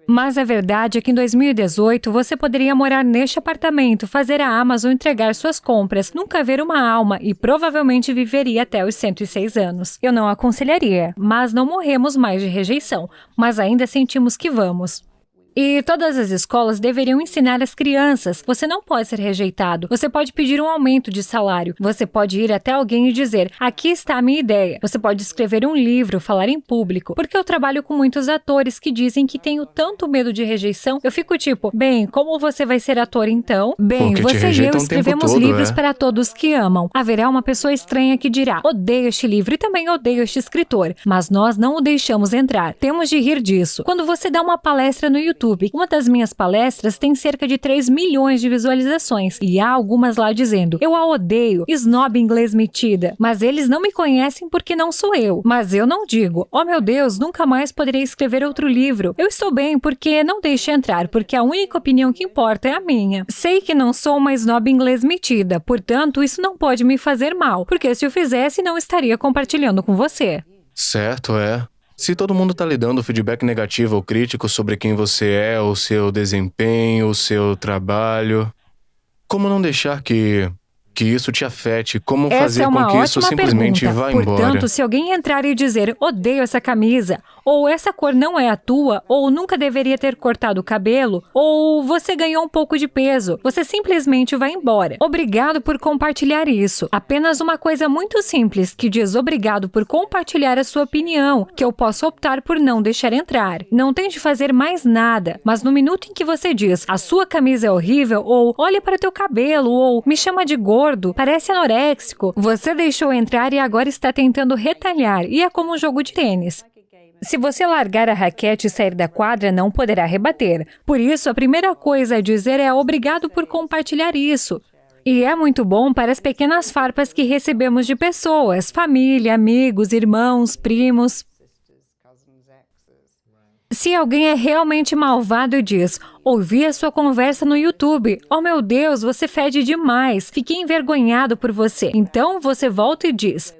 Mas a verdade é que em 2018 você poderia morar neste apartamento, fazer a Amazon entregar suas compras, nunca ver uma alma e provavelmente viveria até os 106 anos. Eu não aconselharia, mas não morremos mais de rejeição, mas ainda sentimos que vamos. E todas as escolas deveriam ensinar as crianças: você não pode ser rejeitado, você pode pedir um aumento de salário, você pode ir até alguém e dizer: aqui está a minha ideia. Você pode escrever um livro, falar em público. Porque eu trabalho com muitos atores que dizem que tenho tanto medo de rejeição, eu fico tipo: bem, como você vai ser ator então? Bem, Porque te você e eu rejeitam o escrevemos tempo todo, livros é. para todos que amam. Haverá uma pessoa estranha que dirá: odeio este livro e também odeio este escritor, mas nós não o deixamos entrar. Temos de rir disso. Quando você dá uma palestra no YouTube, uma das minhas palestras tem cerca de 3 milhões de visualizações e há algumas lá dizendo: eu a odeio, snob inglês metida, mas eles não me conhecem porque não sou eu. Mas eu não digo: oh meu Deus, nunca mais poderei escrever outro livro. Eu estou bem porque não deixe entrar, porque a única opinião que importa é a minha. Sei que não sou uma snob inglês metida, portanto isso não pode me fazer mal, porque se eu fizesse não estaria compartilhando com você. Certo, é. Se todo mundo tá lhe dando feedback negativo ou crítico sobre quem você é, o seu desempenho, o seu trabalho, como não deixar que isso te afete? Como Essa fazer é uma com que isso ótima simplesmente pergunta. vá Portanto, embora? se alguém entrar e dizer: odeio essa camisa, ou essa cor não é a tua, ou nunca deveria ter cortado o cabelo, ou você ganhou um pouco de peso, você simplesmente vai embora. Obrigado por compartilhar isso. Apenas uma coisa muito simples que diz: obrigado por compartilhar a sua opinião, que eu posso optar por não deixar entrar. Não tem de fazer mais nada, mas no minuto em que você diz: a sua camisa é horrível, ou olha para o teu cabelo, ou me chama de gordo, parece anoréxico, você deixou entrar e agora está tentando retalhar, e é como um jogo de tênis. Se você largar a raquete e sair da quadra, não poderá rebater. Por isso, a primeira coisa a dizer é: obrigado por compartilhar isso. E é muito bom para as pequenas farpas que recebemos de pessoas, família, amigos, irmãos, primos. Se alguém é realmente malvado e diz: ouvi a sua conversa no YouTube, oh meu Deus, você fede demais, fiquei envergonhado por você. Então você volta e diz: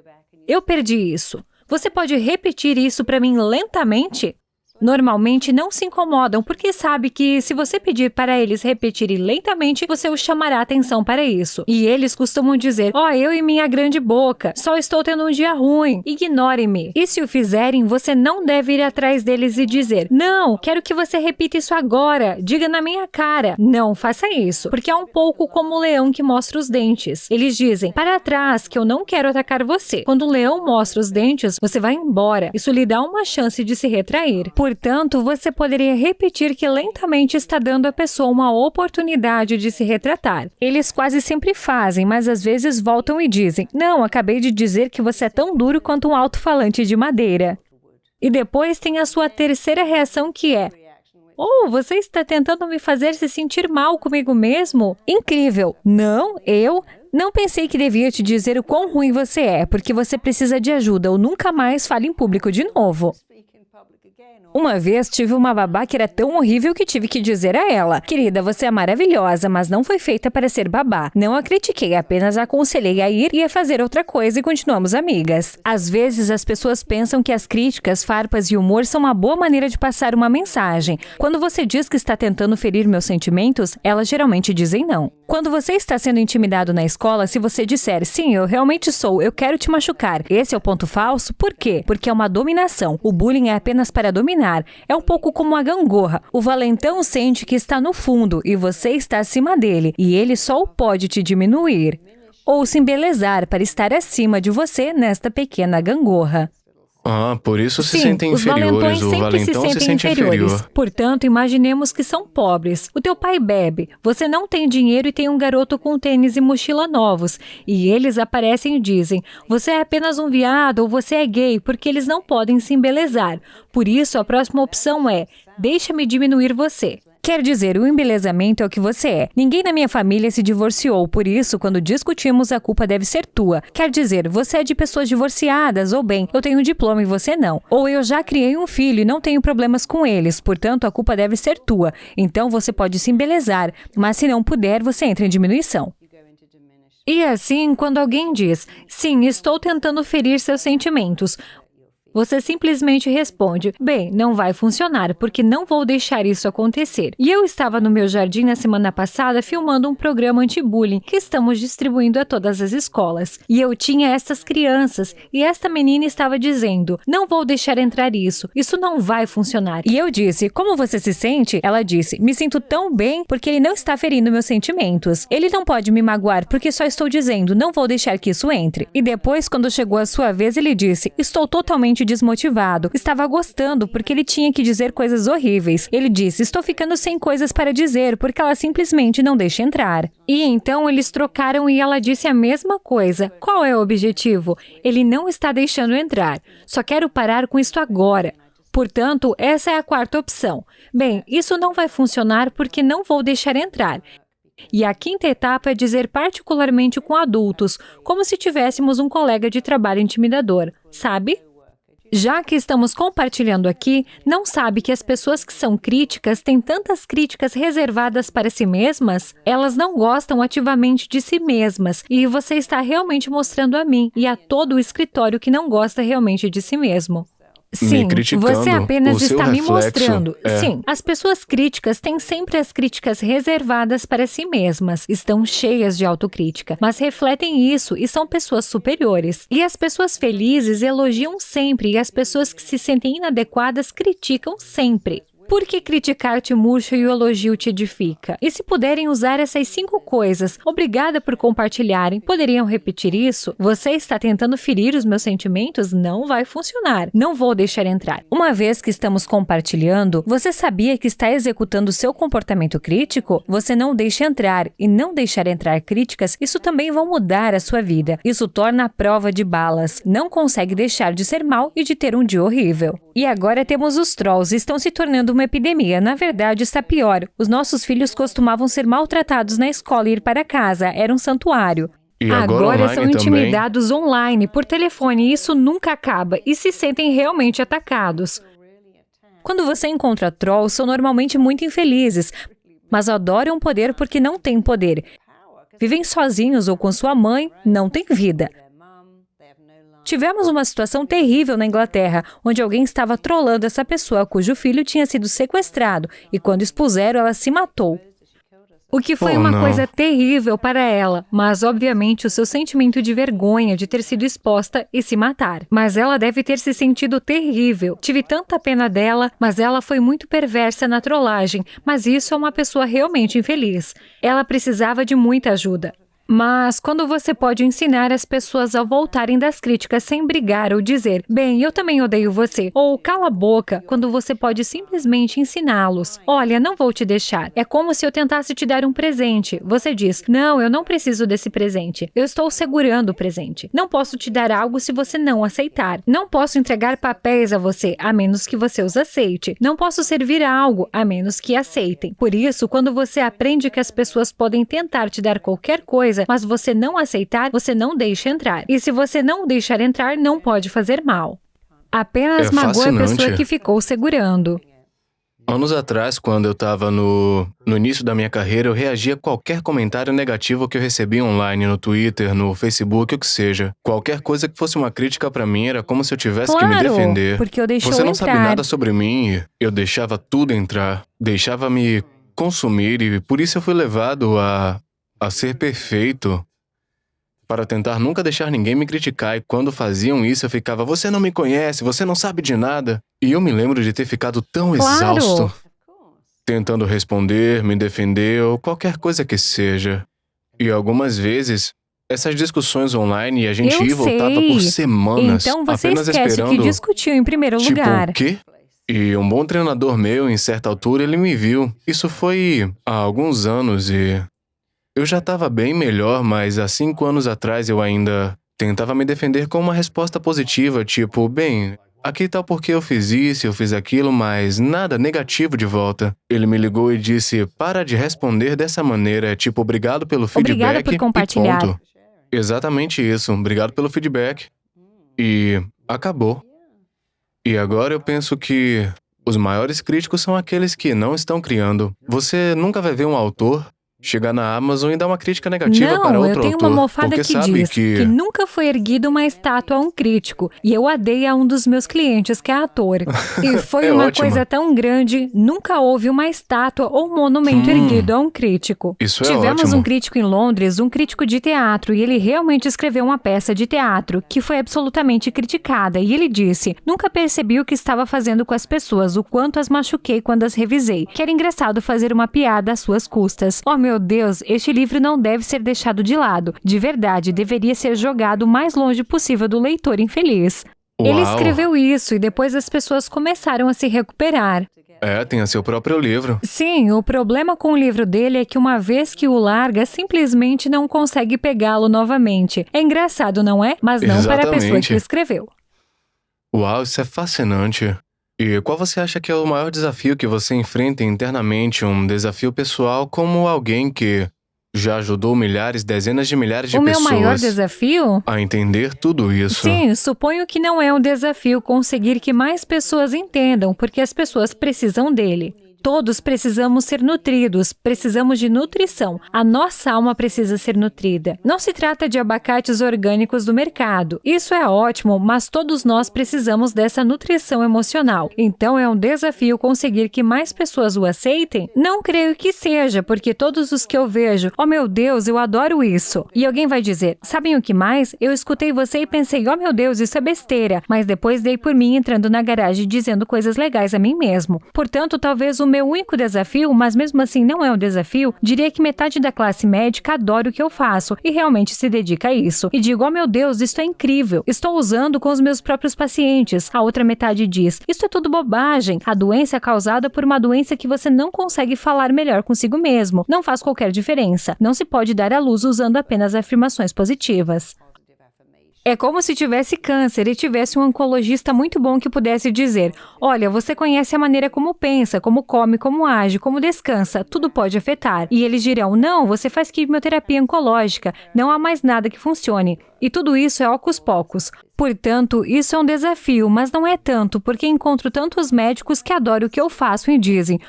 eu perdi isso. Você pode repetir isso para mim lentamente? Normalmente não se incomodam porque sabe que se você pedir para eles repetirem lentamente, você os chamará atenção para isso. E eles costumam dizer: ó, eu e minha grande boca, só estou tendo um dia ruim, ignore-me. E se o fizerem, você não deve ir atrás deles e dizer: não, quero que você repita isso agora, diga na minha cara. Não faça isso, porque é um pouco como o leão que mostra os dentes. Eles dizem: para trás, que eu não quero atacar você. Quando o leão mostra os dentes, você vai embora. Isso lhe dá uma chance de se retrair. Portanto, você poderia repetir que lentamente está dando à pessoa uma oportunidade de se retratar. Eles quase sempre fazem, mas às vezes voltam e dizem: não, acabei de dizer que você é tão duro quanto um alto-falante de madeira. E depois tem a sua terceira reação, que é: oh, você está tentando me fazer se sentir mal comigo mesmo? Incrível! Não, eu não pensei que devia te dizer o quão ruim você é, porque você precisa de ajuda ou nunca mais fale em público de novo. Uma vez tive uma babá que era tão horrível que tive que dizer a ela: querida, você é maravilhosa, mas não foi feita para ser babá. Não a critiquei, apenas a aconselhei a ir e a fazer outra coisa e continuamos amigas. Às vezes as pessoas pensam que as críticas, farpas e humor são uma boa maneira de passar uma mensagem. Quando você diz que está tentando ferir meus sentimentos, elas geralmente dizem não. Quando você está sendo intimidado na escola, se você disser: sim, eu realmente sou, eu quero te machucar, esse é o ponto falso, por quê? Porque é uma dominação. O bullying é apenas para dominar. É um pouco como uma gangorra. O valentão sente que está no fundo e você está acima dele, e ele só pode te diminuir ou se embelezar para estar acima de você nesta pequena gangorra. Ah, por isso se Sim, sentem os inferiores. valentões O sempre valentão se sentem inferiores. inferior. Portanto, imaginemos que são pobres. O teu pai bebe, você não tem dinheiro e tem um garoto com tênis e mochila novos. E eles aparecem e dizem: você é apenas um viado ou você é gay, porque eles não podem se embelezar. Por isso, a próxima opção é: deixa-me diminuir você. Quer dizer, o embelezamento é o que você é. Ninguém na minha família se divorciou, por isso, quando discutimos, a culpa deve ser tua. Quer dizer, você é de pessoas divorciadas, ou bem, eu tenho um diploma e você não. Ou eu já criei um filho e não tenho problemas com eles, portanto, a culpa deve ser tua. Então, você pode se embelezar, mas se não puder, você entra em diminuição. E assim, quando alguém diz: sim, estou tentando ferir seus sentimentos, Você simplesmente responde, bem, não vai funcionar, porque não vou deixar isso acontecer. E eu estava no meu jardim na semana passada filmando um programa anti-bullying que estamos distribuindo a todas as escolas. E eu tinha essas crianças, e esta menina estava dizendo, não vou deixar entrar isso não vai funcionar. E eu disse, como você se sente? Ela disse, me sinto tão bem porque ele não está ferindo meus sentimentos. Ele não pode me magoar porque só estou dizendo, não vou deixar que isso entre. E depois, quando chegou a sua vez, ele disse, estou totalmente desmotivado. Estava gostando porque ele tinha que dizer coisas horríveis. Ele disse, estou ficando sem coisas para dizer porque ela simplesmente não deixa entrar. E então eles trocaram e ela disse a mesma coisa. Qual é o objetivo? Ele não está deixando entrar. Só quero parar com isto agora. Portanto, essa é a quarta opção. Bem, isso não vai funcionar porque não vou deixar entrar. E a quinta etapa é dizer particularmente com adultos, como se tivéssemos um colega de trabalho intimidador, sabe? Já que estamos compartilhando aqui, não sabe que as pessoas que são críticas têm tantas críticas reservadas para si mesmas? Elas não gostam ativamente de si mesmas, e você está realmente mostrando a mim e a todo o escritório que não gosta realmente de si mesmo. Sim, você apenas está me mostrando. Sim, as pessoas críticas têm sempre as críticas reservadas para si mesmas, estão cheias de autocrítica, mas refletem isso e são pessoas superiores. E as pessoas felizes elogiam sempre e as pessoas que se sentem inadequadas criticam sempre. Por que criticar te murcha e o elogio te edifica? E se puderem usar essas 5 coisas, obrigada por compartilharem, poderiam repetir isso? Você está tentando ferir os meus sentimentos? Não vai funcionar. Não vou deixar entrar. Uma vez que estamos compartilhando, você sabia que está executando seu comportamento crítico? Você não deixa entrar, e não deixar entrar críticas, isso também vai mudar a sua vida. Isso torna a prova de balas. Não consegue deixar de ser mal e de ter um dia horrível. E agora temos os trolls, estão se tornando uma epidemia. Na verdade, está pior. Os nossos filhos costumavam ser maltratados na escola e ir para casa. Era um santuário. E agora são intimidados também. online, por telefone, e isso nunca acaba, e se sentem realmente atacados. Quando você encontra trolls, são normalmente muito infelizes, mas adoram poder porque não têm poder. Vivem sozinhos ou com sua mãe, não têm vida. Tivemos uma situação terrível na Inglaterra, onde alguém estava trollando essa pessoa cujo filho tinha sido sequestrado, e quando expuseram, ela se matou. O que foi uma coisa terrível para ela, mas obviamente o seu sentimento de vergonha de ter sido exposta e se matar. Mas ela deve ter se sentido terrível. Tive tanta pena dela, mas ela foi muito perversa na trollagem, mas isso é uma pessoa realmente infeliz. Ela precisava de muita ajuda. Mas quando você pode ensinar as pessoas a voltarem das críticas sem brigar ou dizer, bem, eu também odeio você, ou cala a boca, quando você pode simplesmente ensiná-los. Olha, não vou te deixar. É como se eu tentasse te dar um presente. Você diz, não, eu não preciso desse presente. Eu estou segurando o presente. Não posso te dar algo se você não aceitar. Não posso entregar papéis a você, a menos que você os aceite. Não posso servir algo, a menos que aceitem. Por isso, quando você aprende que as pessoas podem tentar te dar qualquer coisa, mas você não aceitar, você não deixa entrar. E se você não deixar entrar, não pode fazer mal. Apenas magoa a pessoa que ficou segurando. Anos atrás, quando eu estava no início da minha carreira, eu reagia a qualquer comentário negativo que eu recebia online, no Twitter, no Facebook, o que seja. Qualquer coisa que fosse uma crítica pra mim era como se eu tivesse que me defender. Porque eu deixou Você não entrar. sabe nada sobre mim, eu deixava tudo entrar, deixava me consumir e por isso eu fui levado a ser perfeito, para tentar nunca deixar ninguém me criticar, e quando faziam isso eu ficava, você não me conhece, você não sabe de nada. E eu me lembro de ter ficado tão exausto, tentando responder, me defender ou qualquer coisa que seja. E algumas vezes, essas discussões online, a gente ia e voltava por semanas, então você apenas esquece esperando, o que discutiu em primeiro lugar. o quê? E um bom treinador meu, em certa altura, ele me viu. Isso foi há alguns anos e eu já estava bem melhor, mas há 5 anos atrás eu ainda tentava me defender com uma resposta positiva, tipo, bem, aqui tá porque eu fiz isso, eu fiz aquilo, mas nada negativo de volta. Ele me ligou e disse, para de responder dessa maneira, tipo, obrigado pelo feedback. Obrigada por compartilhar. E ponto. Exatamente isso, obrigado pelo feedback. E acabou. E agora eu penso que os maiores críticos são aqueles que não estão criando. Você nunca vai ver um autor chegar na Amazon e dar uma crítica negativa Não, para outro eu tenho autor, uma almofada porque que sabe diz que... que nunca foi erguida uma estátua a um crítico, e eu a dei a um dos meus clientes que é ator. E foi É uma ótima. coisa tão grande, nunca houve uma estátua ou monumento erguido a um crítico. Isso é Tivemos ótimo. um crítico em Londres, um crítico de teatro, e ele realmente escreveu uma peça de teatro que foi absolutamente criticada, e ele disse: nunca percebi o que estava fazendo com as pessoas, o quanto as machuquei quando as revisei, que era engraçado fazer uma piada às suas custas. Oh meu Deus, este livro não deve ser deixado de lado. De verdade, deveria ser jogado o mais longe possível do leitor infeliz. Ele Uau. escreveu isso e depois as pessoas começaram a se recuperar. Tem seu próprio livro. Sim, o problema com o livro dele é que uma vez que o larga, simplesmente não consegue pegá-lo novamente. É engraçado, não é? Mas não para a pessoa Exatamente. que o escreveu. Uau, isso é fascinante. E qual você acha que é o maior desafio que você enfrenta internamente, um desafio pessoal como alguém que já ajudou milhares, dezenas de milhares de O meu pessoas maior desafio? a entender tudo isso? Sim, suponho que não é um desafio conseguir que mais pessoas entendam, porque as pessoas precisam dele. Todos precisamos ser nutridos, precisamos de nutrição. A nossa alma precisa ser nutrida. Não se trata de abacates orgânicos do mercado. Isso é ótimo, mas todos nós precisamos dessa nutrição emocional. Então é um desafio conseguir que mais pessoas o aceitem? Não creio que seja, porque todos os que eu vejo, oh meu Deus, eu adoro isso. E alguém vai dizer, sabem o que mais? Eu escutei você e pensei, oh meu Deus, isso é besteira. Mas depois dei por mim entrando na garagem e dizendo coisas legais a mim mesmo. Portanto, talvez o meu único desafio, mas mesmo assim não é um desafio, diria que metade da classe médica adora o que eu faço e realmente se dedica a isso. E digo, oh meu Deus, isso é incrível. Estou usando com os meus próprios pacientes. A outra metade diz, isso é tudo bobagem. A doença é causada por uma doença que você não consegue falar melhor consigo mesmo. Não faz qualquer diferença. Não se pode dar à luz usando apenas afirmações positivas. É como se tivesse câncer e tivesse um oncologista muito bom que pudesse dizer, olha, você conhece a maneira como pensa, como come, como age, como descansa, tudo pode afetar. E eles dirão, não, você faz quimioterapia oncológica, não há mais nada que funcione. E tudo isso é ocus pocus. Portanto, isso é um desafio, mas não é tanto, porque encontro tantos médicos que adoram o que eu faço e dizem,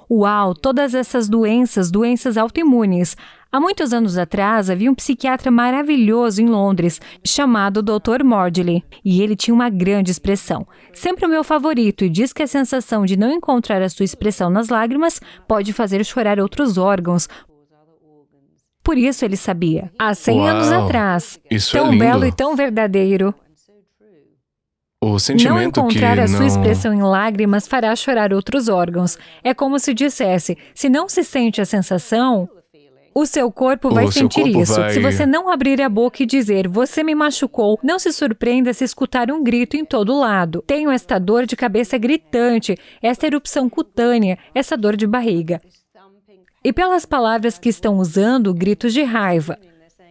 uau, todas essas doenças autoimunes. Há muitos anos atrás, havia um psiquiatra maravilhoso em Londres, chamado Dr. Mordley, e ele tinha uma grande expressão. Sempre o meu favorito, e diz que a sensação de não encontrar a sua expressão nas lágrimas pode fazer chorar outros órgãos. Por isso ele sabia. Há 100 anos atrás. Isso é Tão lindo. belo e tão verdadeiro. O sentimento Não encontrar que a sua não... expressão em lágrimas fará chorar outros órgãos. É como se dissesse, se não se sente a sensação, o seu corpo vai O seu sentir corpo isso. vai- Se você não abrir a boca e dizer, você me machucou, não se surpreenda se escutar um grito em todo lado. Tenho esta dor de cabeça gritante, esta erupção cutânea, essa dor de barriga. E pelas palavras que estão usando, gritos de raiva.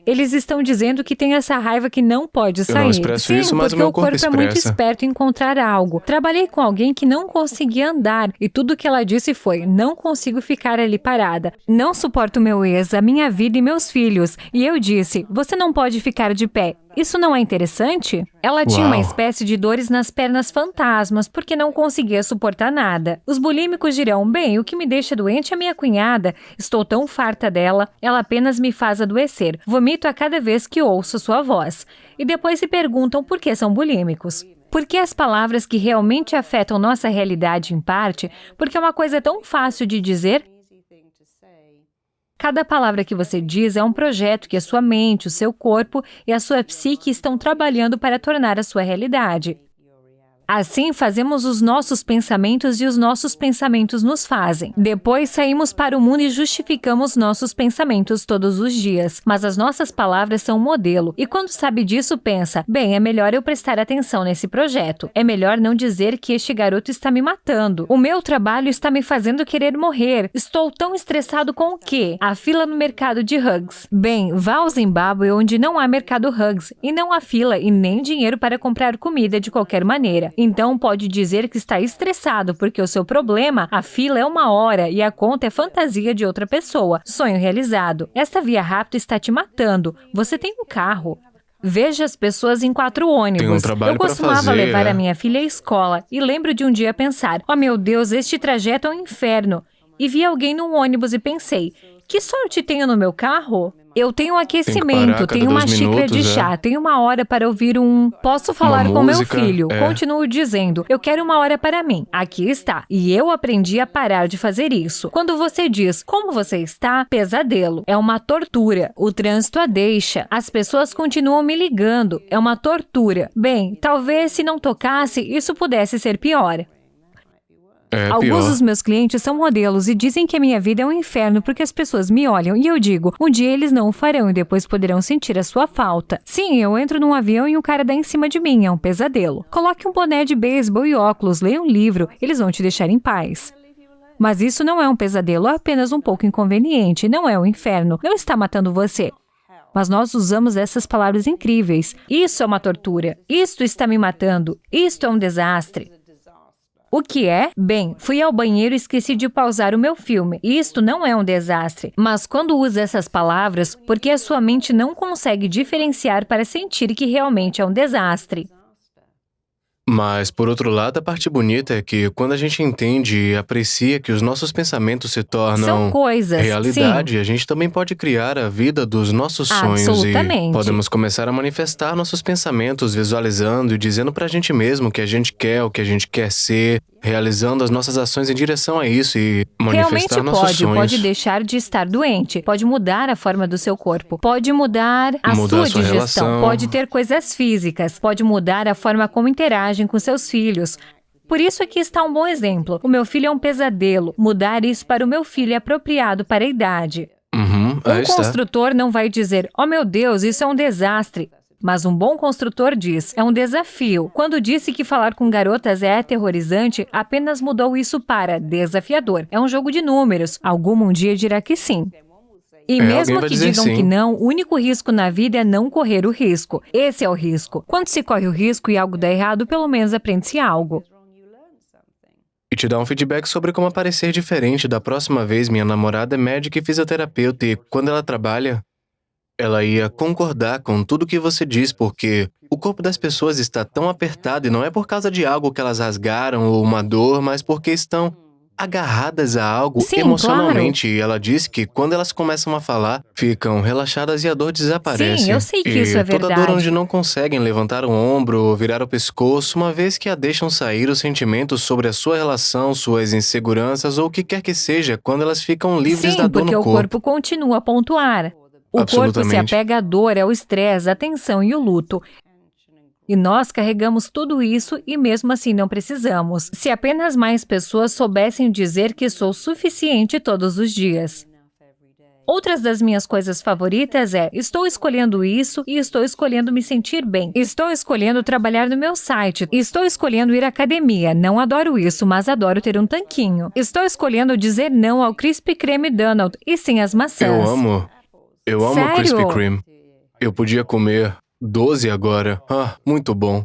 Eles estão dizendo que tem essa raiva que não pode sair. Eu não expresso Sim, isso, mas o porque meu o corpo corpo é muito expressa. esperto em encontrar algo. Trabalhei com alguém que não conseguia andar e tudo que ela disse foi, não consigo ficar ali parada. Não suporto meu ex, a minha vida e meus filhos. E eu disse, você não pode ficar de pé. Isso não é interessante? Ela tinha uma Uau. espécie de dores nas pernas fantasmas, porque não conseguia suportar nada. Os bulímicos dirão, bem, o que me deixa doente é minha cunhada. Estou tão farta dela, ela apenas me faz adoecer. Vomito a cada vez que ouço sua voz. E depois se perguntam por que são bulímicos. Porque as palavras que realmente afetam nossa realidade em parte, porque é uma coisa tão fácil de dizer. Cada palavra que você diz é um projeto que a sua mente, o seu corpo e a sua psique estão trabalhando para tornar a sua realidade. Assim, fazemos os nossos pensamentos e os nossos pensamentos nos fazem. Depois, saímos para o mundo e justificamos nossos pensamentos todos os dias. Mas as nossas palavras são um modelo. E quando sabe disso, pensa, bem, é melhor eu prestar atenção nesse projeto. É melhor não dizer que este garoto está me matando. O meu trabalho está me fazendo querer morrer. Estou tão estressado com o quê? A fila no mercado de hugs. Bem, vá ao Zimbábue onde não há mercado hugs. E não há fila e nem dinheiro para comprar comida de qualquer maneira. Então pode dizer que está estressado porque o seu problema, a fila é 1 hora e a conta é fantasia de outra pessoa. Sonho realizado. Esta via rápida está te matando. Você tem um carro. Veja as pessoas em 4 ônibus. Tem um trabalho Eu pra costumava fazer, levar é. a minha filha à escola e lembro de um dia pensar, oh meu Deus, este trajeto é um inferno. E vi alguém num ônibus e pensei, Que sorte tenho no meu carro? Eu tenho um Tem que aquecimento, parar a cada tenho uma 2 xícara de minutos, chá, tenho uma hora para ouvir um... Posso falar com meu música, filho. é. Continuo dizendo, eu quero uma hora para mim. Aqui está. E eu aprendi a parar de fazer isso. Quando você diz, como você está? Pesadelo. É uma tortura. O trânsito a deixa. As pessoas continuam me ligando. É uma tortura. Bem, talvez se não tocasse, isso pudesse ser pior. É Alguns pior. dos meus clientes são modelos e dizem que a minha vida é um inferno porque as pessoas me olham e eu digo, um dia eles não o farão e depois poderão sentir a sua falta. Sim, eu entro num avião e um cara dá em cima de mim, é um pesadelo. Coloque um boné de beisebol e óculos, leia um livro, eles vão te deixar em paz. Mas isso não é um pesadelo, é apenas um pouco inconveniente, não é um inferno, não está matando você. Mas nós usamos essas palavras incríveis. Isso é uma tortura, isto está me matando, isto é um desastre. O que é? Bem, fui ao banheiro e esqueci de pausar o meu filme. Isto não é um desastre. Mas quando usa essas palavras, porque a sua mente não consegue diferenciar para sentir que realmente é um desastre. Mas, por outro lado, a parte bonita é que quando a gente entende e aprecia que os nossos pensamentos se São tornam coisas, realidade, a gente também pode criar a vida dos nossos sonhos Absolutamente. e podemos começar a manifestar nossos pensamentos, visualizando e dizendo pra gente mesmo o que a gente quer, o que a gente quer ser, realizando as nossas ações em direção a isso e Realmente manifestar nossos sonhos. pode deixar de estar doente, pode mudar a forma do seu corpo, pode mudar a Mudar sua a sua digestão, relação. pode ter coisas físicas, pode mudar a forma como interagem com seus filhos. Por isso aqui está um bom exemplo. O meu filho é um pesadelo. Mudar isso para o meu filho é apropriado para a idade. Aí Um está. construtor não vai dizer, oh meu Deus, isso é um desastre. Mas um bom construtor diz, é um desafio. Quando disse que falar com garotas é aterrorizante, apenas mudou isso para desafiador. É um jogo de números. Algum um dia dirá que sim. E alguém mesmo vai que dizer digam sim. que não, o único risco na vida é não correr o risco. Esse é o risco. Quando se corre o risco e algo dá errado, pelo menos aprende-se algo. E te dar um feedback sobre como parecer diferente. Da próxima vez, minha namorada é médica e fisioterapeuta e quando ela trabalha, ela ia concordar com tudo que você diz, porque o corpo das pessoas está tão apertado e não é por causa de algo que elas rasgaram ou uma dor, mas porque estão agarradas a algo Sim, emocionalmente. E ela disse que quando elas começam a falar, ficam relaxadas e a dor desaparece. Sim, eu sei que e isso é toda dor verdade. onde não conseguem levantar o ombro ou virar o pescoço, uma vez que a deixam sair os sentimentos sobre a sua relação, suas inseguranças ou o que quer que seja, quando elas ficam livres Sim, da dor porque no o corpo. corpo continua a pontuar. O corpo se Absolutamente. apega à dor, ao estresse, à tensão e o luto. E nós carregamos tudo isso e mesmo assim não precisamos. Se apenas mais pessoas soubessem dizer que sou suficiente todos os dias. Outras das minhas coisas favoritas é, estou escolhendo isso e estou escolhendo me sentir bem. Estou escolhendo trabalhar no meu site. Estou escolhendo ir à academia. Não adoro isso, mas adoro ter um tanquinho. Estou escolhendo dizer não ao Krispy Kreme Donald e sim às maçãs. Eu amo Sério? Krispy Kreme. Eu podia comer 12 agora. Muito bom.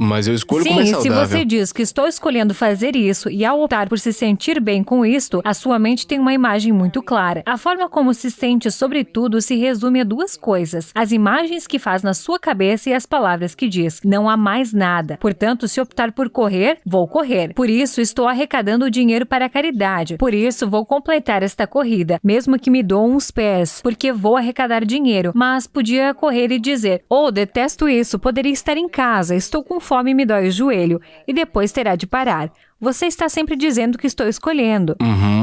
Mas eu escolho comer Sim, se saudável. você diz que estou escolhendo fazer isso e ao optar por se sentir bem com isto, a sua mente tem uma imagem muito clara. A forma como se sente, sobretudo, se resume a duas coisas: as imagens que faz na sua cabeça e as palavras que diz. Não há mais nada. Portanto, se optar por correr, vou correr. Por isso, estou arrecadando dinheiro para a caridade. Por isso, vou completar esta corrida, mesmo que me doam uns pés, porque vou arrecadar dinheiro. Mas podia correr e dizer, oh, detesto isso, poderia estar em casa, estou com fome e me dói o joelho, e depois terá de parar. Você está sempre dizendo que estou escolhendo.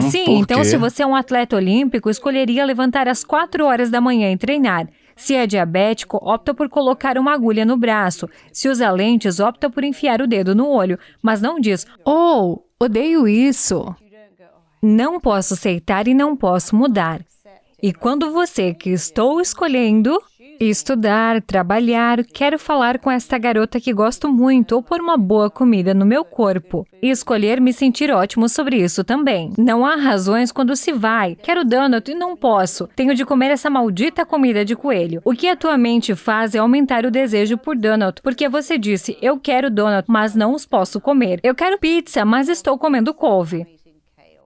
Sim, por então quê? se você é um atleta olímpico, escolheria levantar às 4 horas da manhã e treinar. Se é diabético, opta por colocar uma agulha no braço. Se usa lentes, opta por enfiar o dedo no olho, mas não diz, oh, odeio isso. Não posso aceitar e não posso mudar. E quando você que estou escolhendo estudar, trabalhar, quero falar com esta garota que gosto muito ou pôr uma boa comida no meu corpo. E escolher me sentir ótimo sobre isso também. Não há razões quando se vai. Quero donut e não posso. Tenho de comer essa maldita comida de coelho. O que a tua mente faz é aumentar o desejo por donut, porque você disse, eu quero donut, mas não os posso comer. Eu quero pizza, mas estou comendo couve.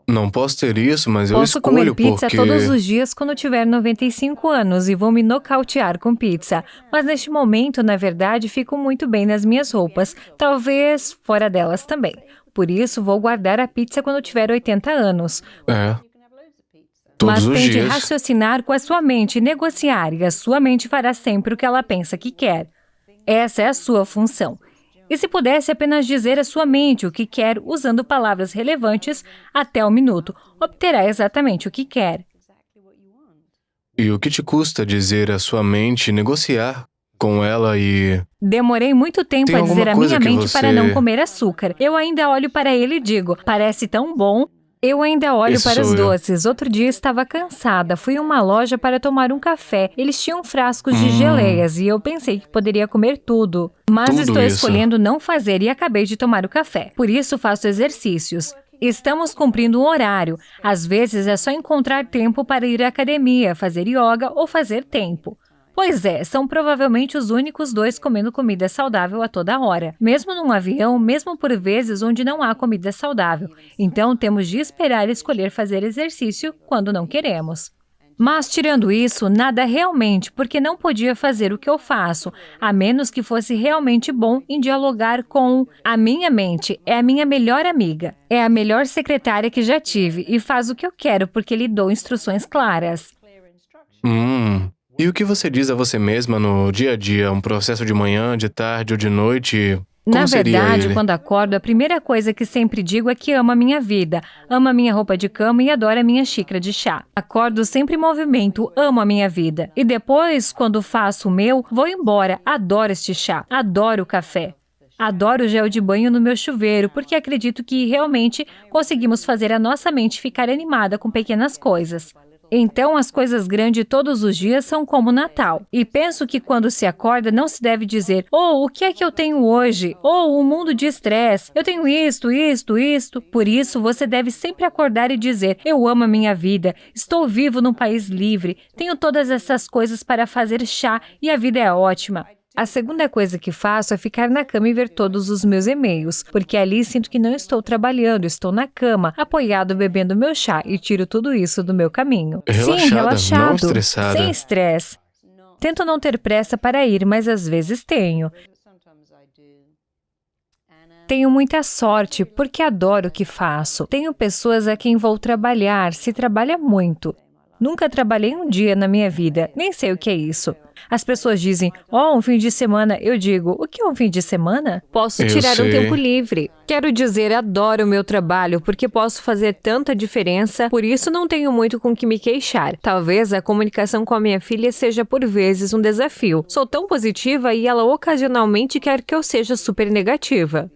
Não posso ter isso, mas eu Posso comer escolho pizza porque... todos os dias quando tiver 95 anos e vou me nocautear com pizza. Mas neste momento, na verdade, fico muito bem nas minhas roupas, talvez fora delas também. Por isso, vou guardar a pizza quando tiver 80 anos. Todos Mas os tente dias. raciocinar com a sua mente e negociar, e a sua mente fará sempre o que ela pensa que quer. Essa é a sua função. E se pudesse apenas dizer à sua mente o que quer usando palavras relevantes até o minuto, obterá exatamente o que quer. E o que te custa dizer à sua mente, negociar com ela e... Demorei muito tempo Tem a dizer alguma à coisa minha que mente para você- não comer açúcar. Eu ainda olho para ele e digo, parece tão bom. Eu ainda olho Esse para os sou eu. doces. Outro dia estava cansada. Fui a uma loja para tomar um café. Eles tinham frascos de geleias e eu pensei que poderia comer tudo. Mas Tudo estou isso. escolhendo não fazer e acabei de tomar o café. Por isso faço exercícios. Estamos cumprindo um horário. Às vezes é só encontrar tempo para ir à academia, fazer yoga ou fazer tempo. Pois é, são provavelmente os únicos dois comendo comida saudável a toda hora. Mesmo num avião, mesmo por vezes onde não há comida saudável. Então temos de esperar e escolher fazer exercício quando não queremos. Mas tirando isso, nada realmente, porque não podia fazer o que eu faço, a menos que fosse realmente bom em dialogar com a minha mente. É a minha melhor amiga. É a melhor secretária que já tive e faz o que eu quero porque lhe dou instruções claras. E o que você diz a você mesma no dia a dia? Um processo de manhã, de tarde ou de noite? Como Na seria verdade, ele? quando acordo, a primeira coisa que sempre digo é que amo a minha vida, amo a minha roupa de cama e adoro a minha xícara de chá. Acordo sempre em movimento, amo a minha vida. E depois, quando faço o meu, vou embora, adoro este chá, adoro o café. Adoro o gel de banho no meu chuveiro, porque acredito que realmente conseguimos fazer a nossa mente ficar animada com pequenas coisas. Então, as coisas grandes todos os dias são como Natal. E penso que quando se acorda, não se deve dizer, oh, o que é que eu tenho hoje? Oh, um mundo de estresse. Eu tenho isto. Por isso, você deve sempre acordar e dizer, eu amo a minha vida, estou vivo num país livre, tenho todas essas coisas para fazer chá e a vida é ótima. A segunda coisa que faço é ficar na cama e ver todos os meus e-mails, porque ali sinto que não estou trabalhando, estou na cama, apoiado bebendo meu chá e tiro tudo isso do meu caminho. Sim, Relaxada, relaxado, não estressada. sem estresse. Tento não ter pressa para ir, mas às vezes tenho. Tenho muita sorte, porque adoro o que faço. Tenho pessoas a quem vou trabalhar, se trabalha muito. Nunca trabalhei um dia na minha vida, nem sei o que é isso. As pessoas dizem, oh, um fim de semana. Eu digo, o que é um fim de semana? Posso Eu tirar um sei. tempo livre. Quero dizer, adoro o meu trabalho, porque posso fazer tanta diferença, por isso não tenho muito com que me queixar. Talvez a comunicação com a minha filha seja por vezes um desafio. Sou tão positiva e ela ocasionalmente quer que eu seja super negativa.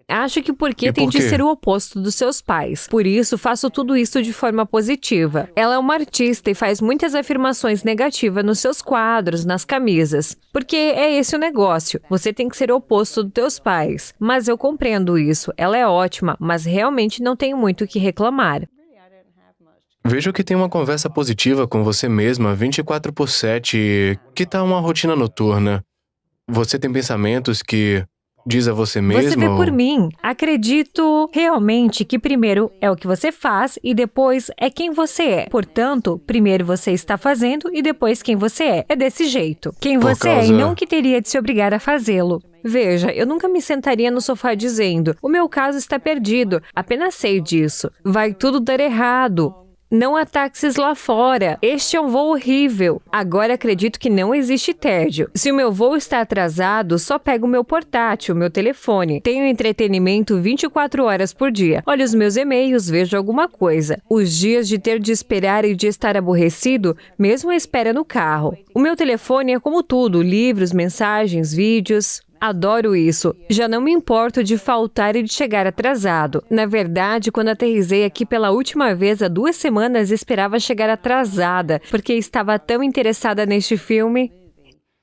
Acho que porque E tem por de quê? ser o oposto dos seus pais. Por isso, faço tudo isso de forma positiva. Ela é uma artista e faz muitas afirmações negativas nos seus quadros, nas camisas. Porque é esse o negócio. Você tem que ser o oposto dos teus pais. Mas eu compreendo isso. Ela é ótima, mas realmente não tenho muito o que reclamar. Vejo que tem uma conversa positiva com você mesma 24/7. Que tal uma rotina noturna? Você tem pensamentos que diz a você mesma? Você vê por ou- mim. Acredito realmente que primeiro é o que você faz e depois é quem você é. Portanto, primeiro você está fazendo e depois quem você é. É desse jeito. Quem Por você é causa- e não que teria de se obrigar a fazê-lo. Veja, eu nunca me sentaria no sofá dizendo, o meu caso está perdido, apenas sei disso. Vai tudo dar errado. Não há táxis lá fora. Este é um voo horrível. Agora acredito que não existe tédio. Se o meu voo está atrasado, só pego o meu portátil, meu telefone. Tenho entretenimento 24 horas por dia. Olho os meus e-mails, vejo alguma coisa. Os dias de ter de esperar e de estar aborrecido, mesmo a espera no carro. O meu telefone é como tudo, livros, mensagens, vídeos. Adoro isso. Já não me importo de faltar e de chegar atrasado. Na verdade, quando aterrissei aqui pela última vez há 2 semanas, esperava chegar atrasada, porque estava tão interessada neste filme.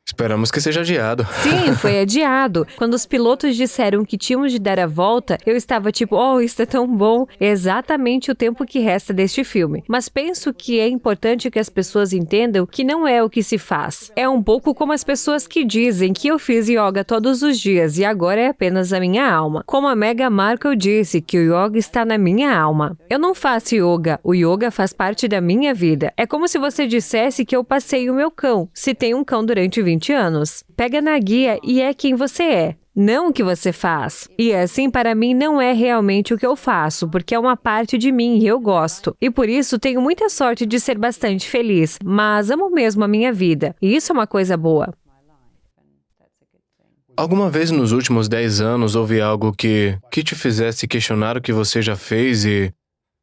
Esperamos que seja adiado. Sim, foi adiado. Quando os pilotos disseram que tínhamos de dar a volta, eu estava tipo, oh, isso é tão bom. É exatamente o tempo que resta deste filme. Mas penso que é importante que as pessoas entendam que não é o que se faz. É um pouco como as pessoas que dizem que eu fiz yoga todos os dias e agora é apenas a minha alma. Como a Meghan Markle disse, que o yoga está na minha alma. Eu não faço yoga. O yoga faz parte da minha vida. É como se você dissesse que eu passei o meu cão, se tem um cão durante 20 anos. Pega na guia e é quem você é. não o que você faz. E assim, para mim, não é realmente o que eu faço, porque é uma parte de mim e eu gosto. E por isso, tenho muita sorte de ser bastante feliz, mas amo mesmo a minha vida. E isso é uma coisa boa. Alguma vez nos últimos 10 anos houve algo que te fizesse questionar o que você já fez e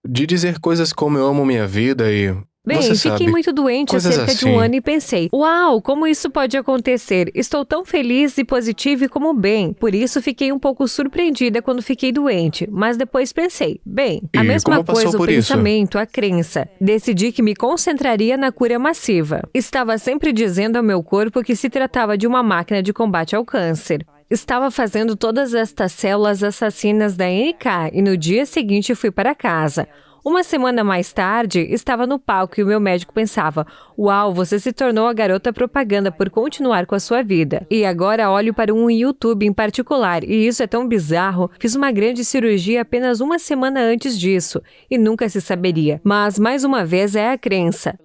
de dizer coisas como eu amo minha vida e... Bem, você fiquei sabe, muito doente há coisas cerca de um assim. ano e pensei, uau, como isso pode acontecer? Estou tão feliz e positiva e como bem. Por isso, fiquei um pouco surpreendida quando fiquei doente. Mas depois pensei, bem, a E mesma como passou coisa o por isso? pensamento, a crença. Decidi que me concentraria na cura massiva. Estava sempre dizendo ao meu corpo que se tratava de uma máquina de combate ao câncer. Estava fazendo todas estas células assassinas da NK e no dia seguinte fui para casa. Uma semana mais tarde, estava no palco e o meu médico pensava, uau, você se tornou a garota propaganda por continuar com a sua vida. E agora olho para um YouTube em particular, e isso é tão bizarro, fiz uma grande cirurgia apenas uma semana antes disso, e nunca se saberia. Mas, mais uma vez, é a crença.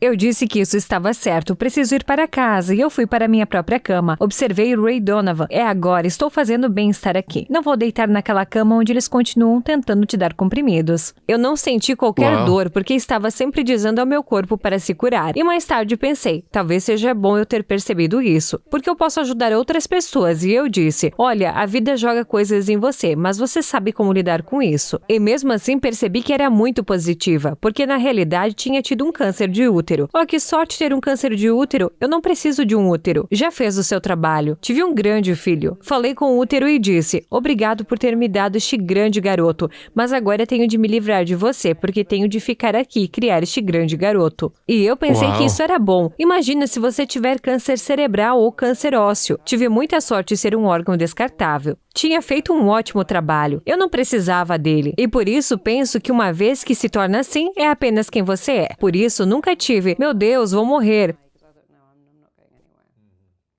Eu disse que isso estava certo, preciso ir para casa, e eu fui para minha própria cama. Observei Ray Donovan. É agora, estou fazendo bem estar aqui. Não vou deitar naquela cama onde eles continuam tentando te dar comprimidos. Eu não senti qualquer Uau. dor, porque estava sempre dizendo ao meu corpo para se curar. E mais tarde pensei, talvez seja bom eu ter percebido isso, porque eu posso ajudar outras pessoas. E eu disse, olha, a vida joga coisas em você, mas você sabe como lidar com isso. E mesmo assim percebi que era muito positiva, porque na realidade tinha tido um câncer de útero. Oh, que sorte ter um câncer de útero. Eu não preciso de um útero. Já fez o seu trabalho. Tive um grande filho. Falei com o útero e disse, obrigado por ter me dado este grande garoto, mas agora tenho de me livrar de você, porque tenho de ficar aqui e criar este grande garoto. E eu pensei Uau. que isso era bom. Imagina se você tiver câncer cerebral ou câncer ósseo. Tive muita sorte de ser um órgão descartável. Tinha feito um ótimo trabalho. Eu não precisava dele. E por isso penso que uma vez que se torna assim, é apenas quem você é. Por isso nunca tive, meu Deus, vou morrer.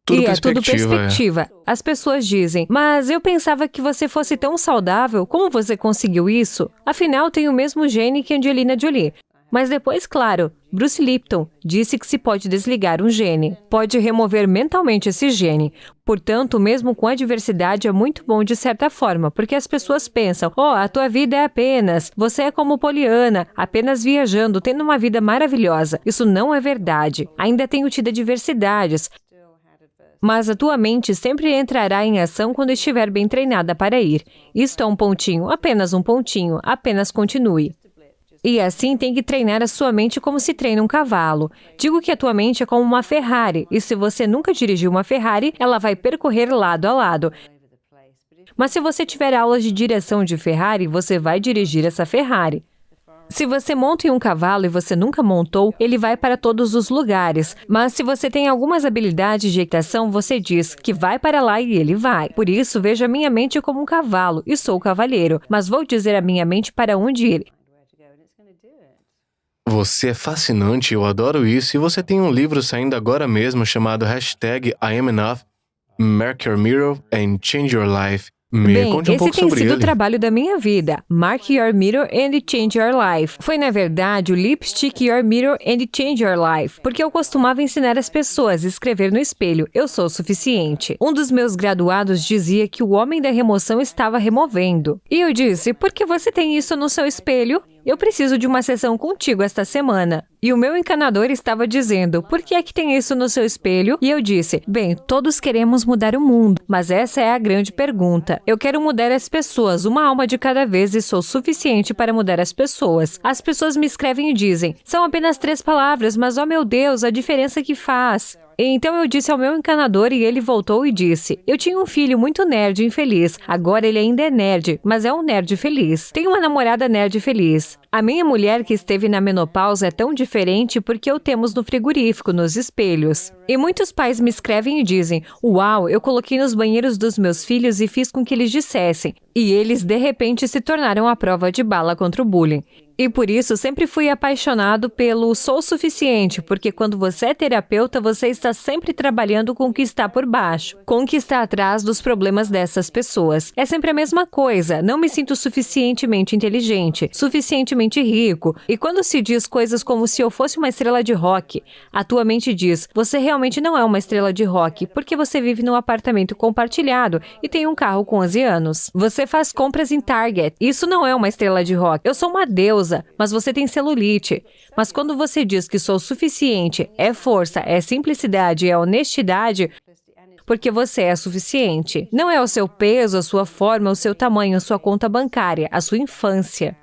Tudo E é tudo perspectiva, perspectiva. As pessoas dizem, mas eu pensava que você fosse tão saudável. Como você conseguiu isso? Afinal, tem o mesmo gene que Angelina Jolie. Mas depois, claro, Bruce Lipton disse que se pode desligar um gene. Pode remover mentalmente esse gene. Portanto, mesmo com adversidade, é muito bom de certa forma, porque as pessoas pensam, a tua vida é apenas, você é como Poliana, apenas viajando, tendo uma vida maravilhosa. Isso não é verdade. Ainda tenho tido adversidades. Mas a tua mente sempre entrará em ação quando estiver bem treinada para ir. Isto é um pontinho, apenas continue. E assim tem que treinar a sua mente como se treina um cavalo. Digo que a tua mente é como uma Ferrari, e se você nunca dirigiu uma Ferrari, ela vai percorrer lado a lado. Mas se você tiver aulas de direção de Ferrari, você vai dirigir essa Ferrari. Se você monta em um cavalo e você nunca montou, ele vai para todos os lugares. Mas se você tem algumas habilidades de equitação, você diz que vai para lá e ele vai. Por isso, vejo a minha mente como um cavalo e sou o cavalheiro, mas vou dizer à minha mente para onde ir. Você é fascinante, eu adoro isso. E você tem um livro saindo agora mesmo chamado #IamEnough, Mark Your Mirror and Change Your Life. Me conte um esse pouco tem sobre sido o ele. trabalho da minha vida. Mark Your Mirror and Change Your Life. Foi, na verdade, o Lipstick Your Mirror and Change Your Life. Porque eu costumava ensinar as pessoas a escrever no espelho, eu sou o suficiente. Um dos meus graduados dizia que o homem da remoção estava removendo. E eu disse, por que você tem isso no seu espelho? Eu preciso de uma sessão contigo esta semana. E o meu encanador estava dizendo, por que é que tem isso no seu espelho? E eu disse, bem, todos queremos mudar o mundo, mas essa é a grande pergunta. Eu quero mudar as pessoas, uma alma de cada vez, e sou suficiente para mudar as pessoas. As pessoas me escrevem e dizem, são apenas 3 palavras, mas oh meu Deus, a diferença que faz. Então eu disse ao meu encanador e ele voltou e disse, eu tinha um filho muito nerd e infeliz, agora ele ainda é nerd, mas é um nerd feliz. Tenho uma namorada nerd feliz. A minha mulher que esteve na menopausa é tão diferente porque o temos no frigorífico, nos espelhos. E muitos pais me escrevem e dizem, uau, eu coloquei nos banheiros dos meus filhos e fiz com que eles dissessem. E eles de repente se tornaram a prova de bala contra o bullying. E por isso sempre fui apaixonado pelo sou suficiente, porque quando você é terapeuta, você está sempre trabalhando com o que está por baixo, com o que está atrás dos problemas dessas pessoas. É sempre a mesma coisa, não me sinto suficientemente inteligente, suficientemente rico. E quando se diz coisas como se eu fosse uma estrela de rock, a tua mente diz, você realmente não é uma estrela de rock, porque você vive num apartamento compartilhado e tem um carro com 11 anos. Você faz compras em Target, isso não é uma estrela de rock. Eu sou uma deusa, mas você tem celulite. Mas quando você diz que sou suficiente, é força, é simplicidade, é honestidade, porque você é suficiente. Não é o seu peso, a sua forma, o seu tamanho, a sua conta bancária, a sua infância.